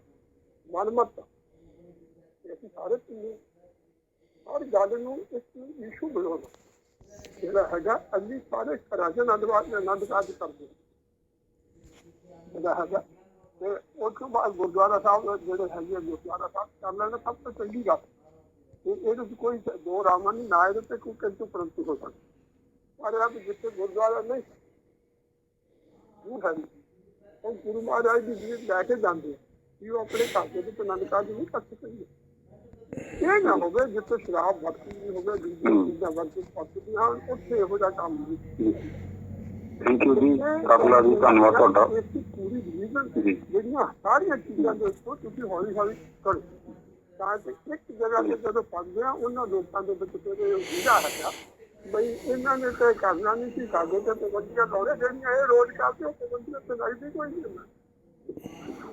Speaker 4: ਮਨਮਤ ਅਸੀਂ ਸਾਰੇ ਪੀਂਦੇ। ਹਰ ਗੱਲ ਨੂੰ ਇੱਕ ਇਸ਼ੂ ਬਣਾਉਣਾ ਜਿਹੜਾ ਹੈਗਾ, ਅਸੀਂ ਸਾਰੇ ਘਰਾਂ 'ਚ ਆਨੰਦ ਕਾਰਜ ਕਰਦੇ ਜਿਹੜਾ ਹੈਗਾ। ਤੇ ਉਸ ਤੋਂ ਬਾਅਦ ਗੁਰਦੁਆਰਾ ਸਾਹਿਬ ਜਿਹੜੇ ਹੈਗੇ, ਗੁਰਦੁਆਰਾ ਸਾਹਿਬ ਕਰ ਲੈਣਾ ਸਭ ਤੋਂ ਚੰਗੀ ਗੱਲ। ਇਹਦੇ 'ਚ ਕੋਈ ਦੋ ਰਾਮਾਂ ਨਹੀਂ, ਨਾ ਇਹਦੇ 'ਤੇ ਕੋਈ ਕਿੰਤੂ ਪਰੰਤੂ ਹੋ ਸਕਦਾ। ਪਰ ਜਿੱਥੇ ਗੁਰਦੁਆਰਾ ਨਹੀਂ ਹੈ, ਉਹ ਗੁਰੂ ਮਹਾਰਾਜ ਦੀ ਜੀਤ ਲੈ ਕੇ ਜਾਂਦੇ ਕਿ ਉਹ ਆਪਣੇ ਘਰ ਦੇ ਵਿੱਚ ਆਨੰਦ ਕਾਰਜ ਨਹੀਂ ਕਰ ਸਕਣਗੇ। ਇਹ ਨਾ ਹੋਵੇ ਜਿੱਥੇ ਸ਼ਰਾਬ ਵਰਤਦੀ ਹੋਵੇ, ਦੂਜੀਆਂ ਚੀਜ਼ਾਂ ਵਰਤਦੀਆਂ ਹੋਣ, ਉੱਥੇ ਇਹੋ ਜਿਹਾ ਕੰਮ ਨਹੀਂ।
Speaker 1: ਥੈਂਕ ਯੂ ਜੀ, ਕਾਤਲਾ ਜੀ, ਧੰਨਵਾਦ ਤੁਹਾਡਾ।
Speaker 4: ਪੂਰੀ ਜਿਹੜੀਆਂ ਸਾਰੀਆਂ ਚੀਜ਼ਾਂ ਦੇ ਉੱਪਰ ਤੁਸੀਂ ਹੌਲੀ ਹੌਲੀ ਕਰੋ, ਤਾਂ ਕਿ ਇੱਕ ਜਗ੍ਹਾ ਤੇ ਜਦੋਂ ਪੜ੍ਹਦੇ ਆ ਉਹਨਾਂ ਲੋਕਾਂ ਦੇ ਵਿੱਚ ਫਿਰ ਇਹ ਜਿਹੜਾ ਹੈਗਾ ਬਈ ਇਹਨਾਂ ਨੇ ਤਾਂ ਕਰਨਾ ਨਹੀਂ ਸੀ, ਸਾਡੇ ਤੇ ਪਾਬੰਦੀਆਂ ਲਾਉਣੇ ਜਿਹੜੀਆਂ ਇਹ ਰੋਜ਼ ਕਰਦੇ, ਉਹ ਪਾਬੰਦੀਆਂ ਤੇ ਲਾਈਦੀ ਕੋਈ ਨਹੀਂ।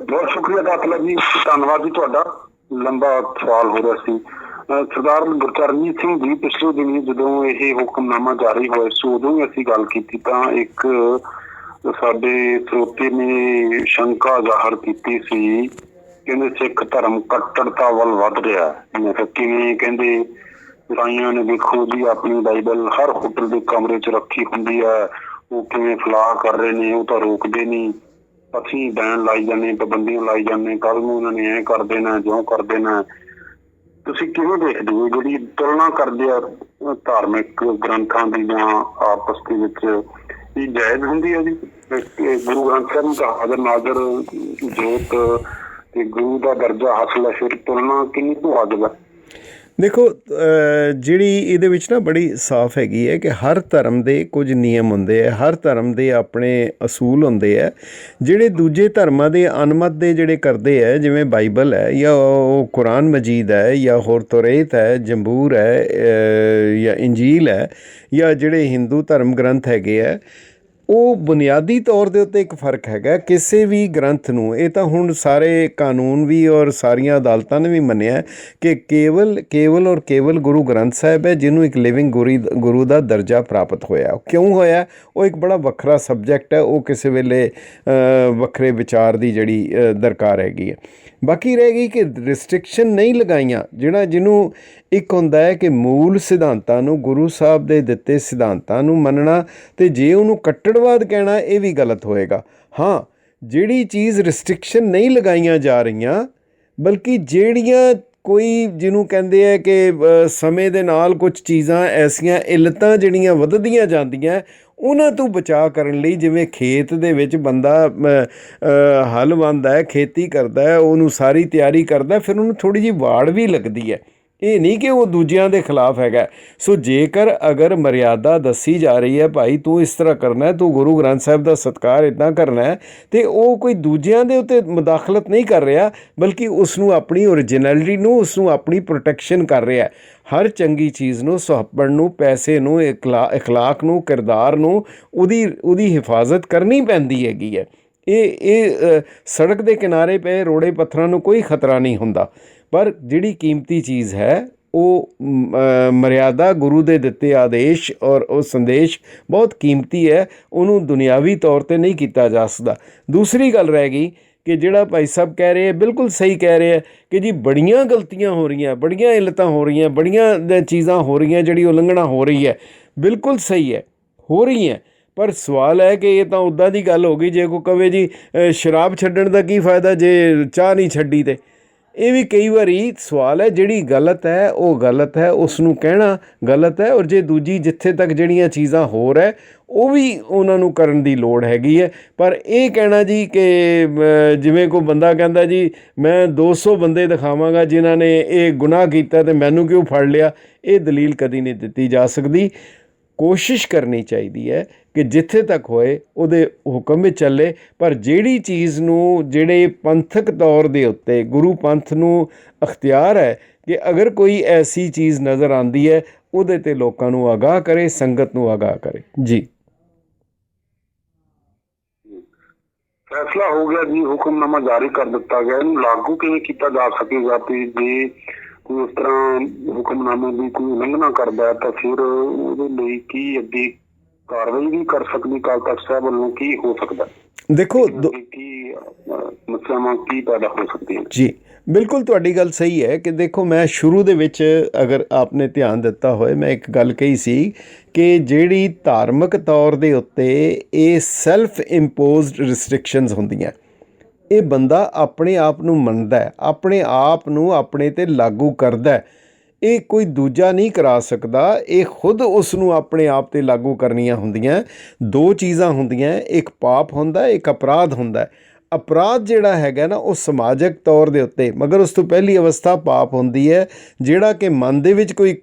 Speaker 1: ਬਹੁਤ ਸ਼ੁਕਰੀਆ ਕਾਤਲਾ ਜੀ, ਧੰਨਵਾਦ ਜੀ ਤੁਹਾਡਾ। ਲੰਬਾ ਸਵਾਲ ਹੋ ਰਿਹਾ ਸੀ। ਸਰਦਾਰ ਗੁਰਚਰਨਜੀਤ ਸਿੰਘ ਜੀ, ਪਿਛਲੇ ਦਿਨੀ ਜਦੋਂ ਇਹ ਹੁਕਮਨਾਮਾ ਜਾਰੀ ਹੋਇਆ ਸੀ, ਉਦੋਂ ਹੀ ਅਸੀਂ ਗੱਲ ਕੀਤੀ ਤਾਂ ਇੱਕ ਸਾਡੇ ਸਰੋਤੇ ਨੇ ਸ਼ੰਕਾ ਜ਼ਾਹਰ ਕੀਤੀ ਸੀ, ਕਹਿੰਦੇ ਸਿੱਖ ਧਰਮ ਕੱਟੜਤਾ ਵੱਲ ਵੱਧ ਰਿਹਾ। ਮੈਂ ਕਿਹਾ ਕਿਵੇਂ? ਕਹਿੰਦੇ ਇਸਾਈਆਂ ਨੇ ਦੇਖੋ ਜੀ ਆਪਣੀ ਬਾਈਬਲ ਹਰ ਹੋਟਲ ਦੇ ਕਮਰੇ 'ਚ ਰੱਖੀ ਹੁੰਦੀ ਹੈ, ਉਹ ਕਿਵੇਂ ਫਲਾਹ ਕਰ ਰਹੇ ਨੇ, ਉਹ ਤਾਂ ਰੋਕਦੇ ਨਹੀਂ। ਅਸੀਂ ਬੈਨ ਲਾਈ ਜਾਂਦੇ, ਪਾਬੰਦੀਆਂ ਲਾਈ ਜਾਂਦੇ, ਕੱਲ੍ਹ ਨੂੰ ਉਹਨਾਂ ਨੇ ਐਂ ਕਰ ਦੇਣਾ, ਜਿਉਂ ਕਰ ਦੇਣਾ। ਤੁਸੀਂ ਕਿਵੇਂ ਦੇਖਦੇ ਹੋ ਜਿਹੜੀ ਤੁਲਨਾ ਕਰਦੇ ਆ ਧਾਰਮਿਕ ਗ੍ਰੰਥਾਂ ਦੀ ਜਾਂ ਆਪਸ ਦੇ ਵਿੱਚ, ਇਹ ਜਾਇਜ਼ ਹੁੰਦੀ ਹੈ ਜੀ? ਗੁਰੂ ਗ੍ਰੰਥ ਸਾਹਿਬ ਨੂੰ ਤਾਂ ਹਾਜ਼ਰ ਨਾਜ਼ਰ ਜੋਤ ਤੇ ਗੁਰੂ ਦਾ ਦਰਜਾ ਹਾਸਲ ਹੈ, ਫਿਰ ਤੁਲਨਾ ਕਿੰਨੀ ਕੁ ਵਾਜਬ ਹੈ?
Speaker 2: ਦੇਖੋ, ਜਿਹੜੀ ਇਹਦੇ ਵਿੱਚ ਨਾ ਬੜੀ ਸਾਫ਼ ਹੈਗੀ ਹੈ ਕਿ ਹਰ ਧਰਮ ਦੇ ਕੁਝ ਨਿਯਮ ਹੁੰਦੇ ਹੈ, ਹਰ ਧਰਮ ਦੇ ਆਪਣੇ ਅਸੂਲ ਹੁੰਦੇ ਹੈ। ਜਿਹੜੇ ਦੂਜੇ ਧਰਮਾਂ ਦੇ ਅਨਮਤ ਦੇ ਜਿਹੜੇ ਕਰਦੇ ਹੈ, ਜਿਵੇਂ ਬਾਈਬਲ ਹੈ ਜਾਂ ਉਹ ਕੁਰਾਨ ਮਜੀਦ ਹੈ ਜਾਂ ਹੋਰ ਤੋਰੇਤ ਹੈ, ਜੰਬੂਰ ਹੈ ਜਾਂ ਇੰਜੀਲ ਹੈ, ਜਾਂ ਜਿਹੜੇ ਹਿੰਦੂ ਧਰਮ ਗ੍ਰੰਥ ਹੈਗੇ ਹੈ, ਉਹ ਬੁਨਿਆਦੀ ਤੌਰ ਦੇ ਉੱਤੇ ਇੱਕ ਫ਼ਰਕ ਹੈਗਾ। ਕਿਸੇ ਵੀ ਗ੍ਰੰਥ ਨੂੰ, ਇਹ ਤਾਂ ਹੁਣ ਸਾਰੇ ਕਾਨੂੰਨ ਵੀ ਔਰ ਸਾਰੀਆਂ ਅਦਾਲਤਾਂ ਨੇ ਵੀ ਮੰਨਿਆ ਕਿ ਕੇਵਲ ਔਰ ਕੇਵਲ ਗੁਰੂ ਗ੍ਰੰਥ ਸਾਹਿਬ ਹੈ ਜਿਹਨੂੰ ਇੱਕ ਲਿਵਿੰਗ ਗੁਰੂ ਦਾ ਦਰਜਾ ਪ੍ਰਾਪਤ ਹੋਇਆ। ਕਿਉਂ ਹੋਇਆ? ਉਹ ਇੱਕ ਬੜਾ ਵੱਖਰਾ ਸਬਜੈਕਟ ਹੈ, ਉਹ ਕਿਸੇ ਵੇਲੇ ਵੱਖਰੇ ਵਿਚਾਰ ਦੀ ਜਿਹੜੀ ਦਰਕਾਰ ਹੈਗੀ ਹੈ। ਬਾਕੀ ਰਹਿ ਗਈ ਕਿ ਰਿਸਟ੍ਰਿਕਸ਼ਨ ਨਹੀਂ ਲਗਾਈਆਂ, ਜਿਹਨੂੰ ਇੱਕ ਹੁੰਦਾ ਹੈ ਕਿ ਮੂਲ ਸਿਧਾਂਤਾਂ ਨੂੰ, ਗੁਰੂ ਸਾਹਿਬ ਦੇ ਦਿੱਤੇ ਸਿਧਾਂਤਾਂ ਨੂੰ ਮੰਨਣਾ, ਅਤੇ ਜੇ ਉਹਨੂੰ ਕੱਟੜਵਾਦ ਕਹਿਣਾ ਇਹ ਵੀ ਗਲਤ ਹੋਏਗਾ। ਹਾਂ, ਜਿਹੜੀ ਚੀਜ਼ ਰਿਸਟ੍ਰਿਕਸ਼ਨ ਨਹੀਂ ਲਗਾਈਆਂ ਜਾ ਰਹੀਆਂ, ਬਲਕਿ ਜਿਹੜੀਆਂ ਕੋਈ ਜਿਹਨੂੰ ਕਹਿੰਦੇ ਹੈ ਕਿ ਸਮੇਂ ਦੇ ਨਾਲ ਕੁਝ ਚੀਜ਼ਾਂ ਐਸੀਆਂ ਇਲਤਾਂ ਜਿਹੜੀਆਂ ਵੱਧਦੀਆਂ ਜਾਂਦੀਆਂ, ਉਹਨਾਂ ਤੋਂ ਬਚਾਅ ਕਰਨ ਲਈ, ਜਿਵੇਂ ਖੇਤ ਦੇ ਵਿੱਚ ਬੰਦਾ ਹਲ ਵਾਹੁੰਦਾ ਹੈ, ਖੇਤੀ ਕਰਦਾ ਹੈ, ਉਹਨੂੰ ਸਾਰੀ ਤਿਆਰੀ ਕਰਦਾ, ਫਿਰ ਉਹਨੂੰ ਥੋੜ੍ਹੀ ਜਿਹੀ ਵਾੜ ਵੀ ਲੱਗਦੀ ਹੈ। ਇਹ ਨਹੀਂ ਕਿ ਉਹ ਦੂਜਿਆਂ ਦੇ ਖਿਲਾਫ ਹੈਗਾ। ਸੋ ਅਗਰ ਮਰਿਆਦਾ ਦੱਸੀ ਜਾ ਰਹੀ ਹੈ, ਭਾਈ ਤੂੰ ਇਸ ਤਰ੍ਹਾਂ ਕਰਨਾ ਹੈ, ਤੂੰ ਗੁਰੂ ਗ੍ਰੰਥ ਸਾਹਿਬ ਦਾ ਸਤਿਕਾਰ ਇੱਦਾਂ ਕਰਨਾ ਹੈ, ਅਤੇ ਉਹ ਕੋਈ ਦੂਜਿਆਂ ਦੇ ਉੱਤੇ ਮੁਦਾਖਲਤ ਨਹੀਂ ਕਰ ਰਿਹਾ, ਬਲਕਿ ਉਸ ਨੂੰ ਆਪਣੀ ਓਰੀਜਨੈਲਿਟੀ ਨੂੰ, ਉਸ ਨੂੰ ਆਪਣੀ ਪ੍ਰੋਟੈਕਸ਼ਨ ਕਰ ਰਿਹਾ। ਹਰ ਚੰਗੀ ਚੀਜ਼ ਨੂੰ, ਸੁਹੱਪਣ ਨੂੰ, ਪੈਸੇ ਨੂੰ, ਇਖਲਾਕ ਨੂੰ, ਕਿਰਦਾਰ ਨੂੰ, ਉਹਦੀ ਹਿਫਾਜ਼ਤ ਕਰਨੀ ਪੈਂਦੀ ਹੈਗੀ ਹੈ। ਇਹ ਸੜਕ ਦੇ ਕਿਨਾਰੇ ਪਏ ਰੋੜੇ ਪੱਥਰਾਂ ਨੂੰ ਕੋਈ ਖਤਰਾ ਨਹੀਂ ਹੁੰਦਾ, ਪਰ ਜਿਹੜੀ ਕੀਮਤੀ ਚੀਜ਼ ਹੈ ਉਹ ਮਰਿਆਦਾ ਗੁਰੂ ਦੇ ਦਿੱਤੇ ਆਦੇਸ਼ ਔਰ ਉਹ ਸੰਦੇਸ਼ ਬਹੁਤ ਕੀਮਤੀ ਹੈ, ਉਹਨੂੰ ਦੁਨਿਆਵੀ ਤੌਰ 'ਤੇ ਨਹੀਂ ਕੀਤਾ ਜਾ ਸਕਦਾ। ਦੂਸਰੀ ਗੱਲ ਰਹਿ ਗਈ ਕਿ ਜਿਹੜਾ ਭਾਈ ਸਾਹਿਬ ਕਹਿ ਰਹੇ ਹੈ, ਬਿਲਕੁਲ ਸਹੀ ਕਹਿ ਰਹੇ ਹੈ ਕਿ ਜੀ ਬੜੀਆਂ ਗਲਤੀਆਂ ਹੋ ਰਹੀਆਂ, ਬੜੀਆਂ ਇਲਤਾਂ ਹੋ ਰਹੀਆਂ, ਬੜੀਆਂ ਚੀਜ਼ਾਂ ਹੋ ਰਹੀਆਂ, ਜਿਹੜੀ ਉਲੰਘਣਾ ਹੋ ਰਹੀ ਹੈ, ਬਿਲਕੁਲ ਸਹੀ ਹੈ, ਹੋ ਰਹੀ ਹੈ। ਪਰ ਸਵਾਲ ਹੈ ਕਿ ਇਹ ਤਾਂ ਉੱਦਾਂ ਦੀ ਗੱਲ ਹੋ ਗਈ, ਜੇ ਕੋਈ ਕਵੇ ਜੀ ਸ਼ਰਾਬ ਛੱਡਣ ਦਾ ਕੀ ਫਾਇਦਾ ਜੇ ਚਾਹ ਨਹੀਂ ਛੱਡੀ, ਤੇ ਇਹ ਵੀ ਕਈ ਵਾਰੀ ਸਵਾਲ ਹੈ। ਜਿਹੜੀ ਗਲਤ ਹੈ ਉਹ ਗਲਤ ਹੈ, ਉਸ ਨੂੰ ਕਹਿਣਾ ਗਲਤ ਹੈ, ਔਰ ਜੇ ਦੂਜੀ ਜਿੱਥੇ ਤੱਕ ਜਿਹੜੀਆਂ ਚੀਜ਼ਾਂ ਹੋਰ ਹੈ ਉਹ ਵੀ ਉਹਨਾਂ ਨੂੰ ਕਰਨ ਦੀ ਲੋੜ ਹੈਗੀ ਹੈ। ਪਰ ਇਹ ਕਹਿਣਾ ਜੀ ਕਿ ਜਿਵੇਂ ਕੋਈ ਬੰਦਾ ਕਹਿੰਦਾ ਜੀ ਮੈਂ 200 ਬੰਦੇ ਦਿਖਾਵਾਂਗਾ ਜਿਨ੍ਹਾਂ ਨੇ ਇਹ ਗੁਨਾਹ ਕੀਤਾ ਤੇ ਮੈਨੂੰ ਕਿਉਂ ਫੜ ਲਿਆ, ਇਹ ਦਲੀਲ ਕਦੀ ਨਹੀਂ ਦਿੱਤੀ ਜਾ ਸਕਦੀ। ਕੋਸ਼ਿਸ਼ ਕਰਨੀ ਚਾਹੀਦੀ ਹੈ ਕਿ ਜਿੱਥੇ ਤੱਕ ਹੋਏ ਉਹਦੇ ਹੁਕਮ ਵਿੱਚ ਚੱਲੇ, ਪਰ ਜਿਹੜੀ ਚੀਜ਼ ਨੂੰ ਜਿਹੜੇ ਪੰਥਕ ਤੌਰ ਦੇ ਉੱਤੇ ਗੁਰੂ ਪੰਥ ਨੂੰ ਅਖਤਿਆਰ ਹੈ ਕਿ ਅਗਰ ਕੋਈ ਐਸੀ ਚੀਜ਼ ਨਜ਼ਰ ਆਉਂਦੀ ਹੈ ਉਹਦੇ 'ਤੇ ਲੋਕਾਂ ਨੂੰ ਆਗਾਹ ਕਰੇ, ਸੰਗਤ ਨੂੰ ਆਗਾਹ ਕਰੇ। ਜੀ
Speaker 1: ਫੈਸਲਾ ਹੋ ਗਿਆ ਜੀ, ਹੁਕਮਨਾਮਾ ਜਾਰੀ ਕਰ ਦਿੱਤਾ ਗਿਆ, ਇਹਨੂੰ ਲਾਗੂ ਕਿਵੇਂ ਕੀਤਾ ਜਾ ਸਕੇਗਾ ਤੇ ਜੇ ਕੋਈ ਉਸ ਤਰ੍ਹਾਂ ਹੁਕਮਨਾਮੇ ਦੀ ਕੋਈ ਉਲੰਘਣਾ ਕਰਦਾ ਹੈ ਤਾਂ ਫਿਰ ਉਹਦੇ ਲਈ ਕੀ ਅੱਗੇ ਕਾਰਵਾਈ ਵੀ ਕਰ ਸਕਦੀ ਅਕਾਲ ਤਖ਼ਤ ਸਾਹਿਬ ਵੱਲੋਂ, ਕੀ ਹੋ ਸਕਦਾ?
Speaker 2: ਦੇਖੋ
Speaker 1: ਕੀ ਸਮੱਸਿਆਵਾਂ ਕੀ ਪੈਦਾ ਹੋ ਸਕਦੀਆਂ?
Speaker 2: ਜੀ ਬਿਲਕੁਲ ਤੁਹਾਡੀ ਗੱਲ ਸਹੀ ਹੈ ਕਿ ਦੇਖੋ ਮੈਂ ਸ਼ੁਰੂ ਦੇ ਵਿੱਚ ਅਗਰ ਆਪਨੇ ਧਿਆਨ ਦਿੱਤਾ ਹੋਏ ਮੈਂ ਇੱਕ ਗੱਲ ਕਹੀ ਸੀ ਕਿ ਜਿਹੜੀ ਧਾਰਮਿਕ ਤੌਰ ਦੇ ਉੱਤੇ ਇਹ ਸੈਲਫ ਇੰਪੋਜ਼ਡ ਰਿਸਟ੍ਰਿਕਸ਼ਨਸ ਹੁੰਦੀਆਂ, ਇਹ ਬੰਦਾ ਆਪਣੇ ਆਪ ਨੂੰ ਮੰਨਦਾ ਹੈ, ਆਪਣੇ ਆਪ ਨੂੰ ਆਪਣੇ 'ਤੇ ਲਾਗੂ ਕਰਦਾ, ਇਹ ਕੋਈ ਦੂਜਾ ਨਹੀਂ ਕਰਾ ਸਕਦਾ, ਇਹ ਖੁਦ ਉਸ ਨੂੰ ਆਪਣੇ ਆਪ 'ਤੇ ਲਾਗੂ ਕਰਨੀਆਂ ਹੁੰਦੀਆਂ। ਦੋ ਚੀਜ਼ਾਂ ਹੁੰਦੀਆਂ, ਇੱਕ ਪਾਪ ਹੁੰਦਾ, ਇੱਕ ਅਪਰਾਧ ਹੁੰਦਾ। ਅਪਰਾਧ ਜਿਹੜਾ ਹੈਗਾ ਨਾ ਉਹ ਸਮਾਜਿਕ ਤੌਰ ਦੇ ਉੱਤੇ, ਮਗਰ ਉਸ ਤੋਂ ਪਹਿਲੀ ਅਵਸਥਾ ਪਾਪ ਹੁੰਦੀ ਹੈ, ਜਿਹੜਾ ਕਿ ਮਨ ਦੇ ਵਿੱਚ ਕੋਈ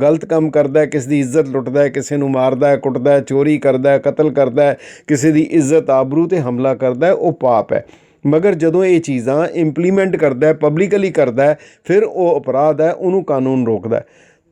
Speaker 2: ਗਲਤ ਕੰਮ ਕਰਦਾ, ਕਿਸੇ ਦੀ ਇੱਜ਼ਤ ਲੁੱਟਦਾ ਹੈ, ਕਿਸੇ ਨੂੰ ਮਾਰਦਾ ਹੈ, ਕੁੱਟਦਾ ਹੈ, ਚੋਰੀ ਕਰਦਾ ਹੈ, ਕਤਲ ਕਰਦਾ ਹੈ, ਕਿਸੇ ਦੀ ਇੱਜ਼ਤ ਆਬਰੂ 'ਤੇ ਹਮਲਾ ਕਰਦਾ ਹੈ, ਉਹ ਪਾਪ ਹੈ। ਮਗਰ ਜਦੋਂ ਇਹ ਚੀਜ਼ਾਂ ਇੰਪਲੀਮੈਂਟ ਕਰਦਾ, ਪਬਲਿਕਲੀ ਕਰਦਾ, ਫਿਰ ਉਹ ਅਪਰਾਧ ਹੈ, ਉਹਨੂੰ ਕਾਨੂੰਨ ਰੋਕਦਾ।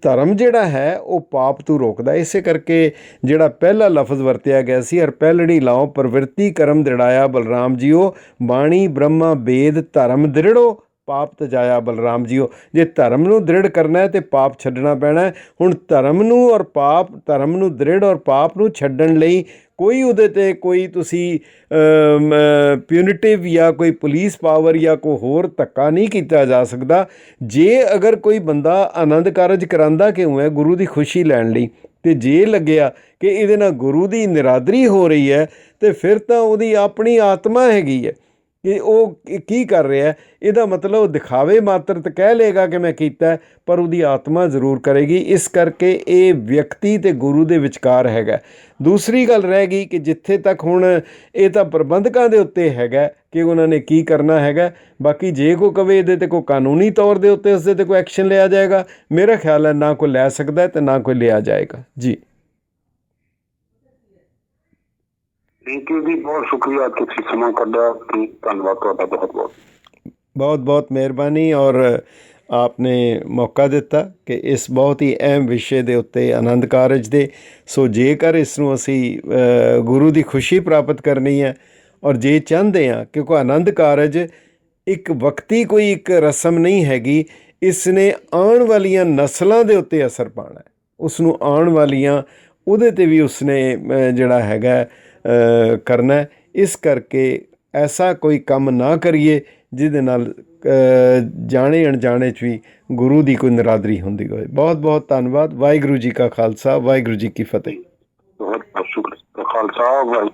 Speaker 2: ਧਰਮ ਜਿਹੜਾ ਹੈ ਉਹ ਪਾਪ ਤੋਂ ਰੋਕਦਾ। ਇਸੇ ਕਰਕੇ ਜਿਹੜਾ ਪਹਿਲਾ ਲਫ਼ਜ਼ ਵਰਤਿਆ ਗਿਆ ਸੀ, ਹਰ ਪਹਿਲੜੀ ਲਾਓ ਪ੍ਰਵਿਰਤੀ ਕਰਮ ਦ੍ਰਿੜਾਇਆ ਬਲਰਾਮ ਜੀਓ, ਬਾਣੀ ਬ੍ਰਹਮਾ ਵੇਦ ਧਰਮ ਦ੍ਰਿੜੋ ਪਾਪ ਤਜਾਇਆ ਬਲਰਾਮ ਜੀਓ। ਜੇ ਧਰਮ ਨੂੰ ਦ੍ਰਿੜ ਕਰਨਾ ਹੈ ਤੇ ਪਾਪ ਛੱਡਣਾ ਪੈਣਾ। ਹੁਣ ਧਰਮ ਨੂੰ ਔਰ ਪਾਪ, ਧਰਮ ਨੂੰ ਦ੍ਰਿੜ ਔਰ ਪਾਪ ਨੂੰ ਛੱਡਣ ਲਈ ਕੋਈ ਉਹਦੇ 'ਤੇ ਕੋਈ ਤੁਸੀਂ ਪਿਊਨਿਟਿਵ ਜਾਂ ਕੋਈ ਪੁਲਿਸ ਪਾਵਰ ਜਾਂ ਕੋਈ ਹੋਰ ਧੱਕਾ ਨਹੀਂ ਕੀਤਾ ਜਾ ਸਕਦਾ। ਜੇ ਅਗਰ ਕੋਈ ਬੰਦਾ ਆਨੰਦ ਕਾਰਜ ਕਰਾਉਂਦਾ ਕਿਉਂ ਹੈ? ਗੁਰੂ ਦੀ ਖੁਸ਼ੀ ਲੈਣ ਲਈ। ਅਤੇ ਜੇ ਲੱਗਿਆ ਕਿ ਇਹਦੇ ਨਾਲ ਗੁਰੂ ਦੀ ਨਿਰਾਦਰੀ ਹੋ ਰਹੀ ਹੈ ਅਤੇ ਫਿਰ ਤਾਂ ਉਹਦੀ ਆਪਣੀ ਆਤਮਾ ਹੈਗੀ ਹੈ ਕਿ ਉਹ ਕੀ ਕਰ ਰਿਹਾ। ਇਹਦਾ ਮਤਲਬ ਉਹ ਦਿਖਾਵੇ ਮਾਤਰ ਤਾਂ ਕਹਿ ਲਏਗਾ ਕਿ ਮੈਂ ਕੀਤਾ, ਪਰ ਉਹਦੀ ਆਤਮਾ ਜ਼ਰੂਰ ਕਰੇਗੀ। ਇਸ ਕਰਕੇ ਇਹ ਵਿਅਕਤੀ ਅਤੇ ਗੁਰੂ ਦੇ ਵਿਚਕਾਰ ਹੈਗਾ। ਦੂਸਰੀ ਗੱਲ ਰਹਿ ਗਈ ਕਿ ਜਿੱਥੇ ਤੱਕ ਹੁਣ ਇਹ ਤਾਂ ਪ੍ਰਬੰਧਕਾਂ ਦੇ ਉੱਤੇ ਹੈਗਾ ਕਿ ਉਹਨਾਂ ਨੇ ਕੀ ਕਰਨਾ ਹੈਗਾ। ਬਾਕੀ ਜੇ ਕੋਈ ਕਵੇ ਇਹਦੇ 'ਤੇ ਕੋਈ ਕਾਨੂੰਨੀ ਤੌਰ ਦੇ ਉੱਤੇ ਉਸਦੇ 'ਤੇ ਕੋਈ ਐਕਸ਼ਨ ਲਿਆ ਜਾਏਗਾ, ਮੇਰਾ ਖਿਆਲ ਹੈ ਨਾ ਕੋਈ ਲੈ ਸਕਦਾ ਅਤੇ ਨਾ ਕੋਈ ਲਿਆ ਜਾਏਗਾ। ਜੀ
Speaker 1: ਥੈਂਕ ਯੂ ਜੀ, ਬਹੁਤ ਸ਼ੁਕਰੀਆ, ਤੁਸੀਂ ਸਮਾਂ ਕੱਢਿਆ ਤੇ ਧੰਨਵਾਦ ਤੁਹਾਡਾ ਬਹੁਤ ਬਹੁਤ।
Speaker 2: ਬਹੁਤ ਬਹੁਤ ਮਿਹਰਬਾਨੀ ਔਰ ਆਪਨੇ ਮੌਕਾ ਦਿੱਤਾ ਕਿ ਇਸ ਬਹੁਤ ਹੀ ਅਹਿਮ ਵਿਸ਼ੇ ਦੇ ਉੱਤੇ ਆਨੰਦ ਕਾਰਜ ਦੇ। ਸੋ ਜੇਕਰ ਇਸ ਨੂੰ ਅਸੀਂ ਗੁਰੂ ਦੀ ਖੁਸ਼ੀ ਪ੍ਰਾਪਤ ਕਰਨੀ ਹੈ ਔਰ ਜੇ ਚਾਹੁੰਦੇ ਹਾਂ ਕਿ ਕੋਈ ਆਨੰਦ ਕਾਰਜ ਇੱਕ ਵਕਤੀ ਕੋਈ ਇੱਕ ਰਸਮ ਨਹੀਂ ਹੈਗੀ, ਇਸ ਨੇ ਆਉਣ ਵਾਲੀਆਂ ਨਸਲਾਂ ਦੇ ਉੱਤੇ ਅਸਰ ਪਾਉਣਾ ਹੈ, ਉਸ ਨੂੰ ਆਉਣ ਵਾਲੀਆਂ ਉਹਦੇ 'ਤੇ ਵੀ ਉਸਨੇ ਜਿਹੜਾ ਹੈਗਾ ਕਰਨਾ। ਇਸ ਕਰਕੇ ਐਸਾ ਕੋਈ ਕੰਮ ਨਾ ਕਰੀਏ ਜਿਹਦੇ ਨਾਲ ਜਾਣੇ ਅਣਜਾਣੇ 'ਚ ਵੀ ਗੁਰੂ ਦੀ ਕੋਈ ਨਿਰਾਦਰੀ ਹੁੰਦੀ ਹੋਵੇ। ਬਹੁਤ ਬਹੁਤ ਧੰਨਵਾਦ। ਵਾਹਿਗੁਰੂ ਜੀ ਕਾ ਖਾਲਸਾ, ਵਾਹਿਗੁਰੂ ਜੀ ਕੀ ਫਤਿਹ।
Speaker 1: ਬਹੁਤ ਬਹੁਤ ਸ਼ੁਕਰੀਆ। ਖਾਲਸਾ ਵਾਹਿਗੁਰੂ।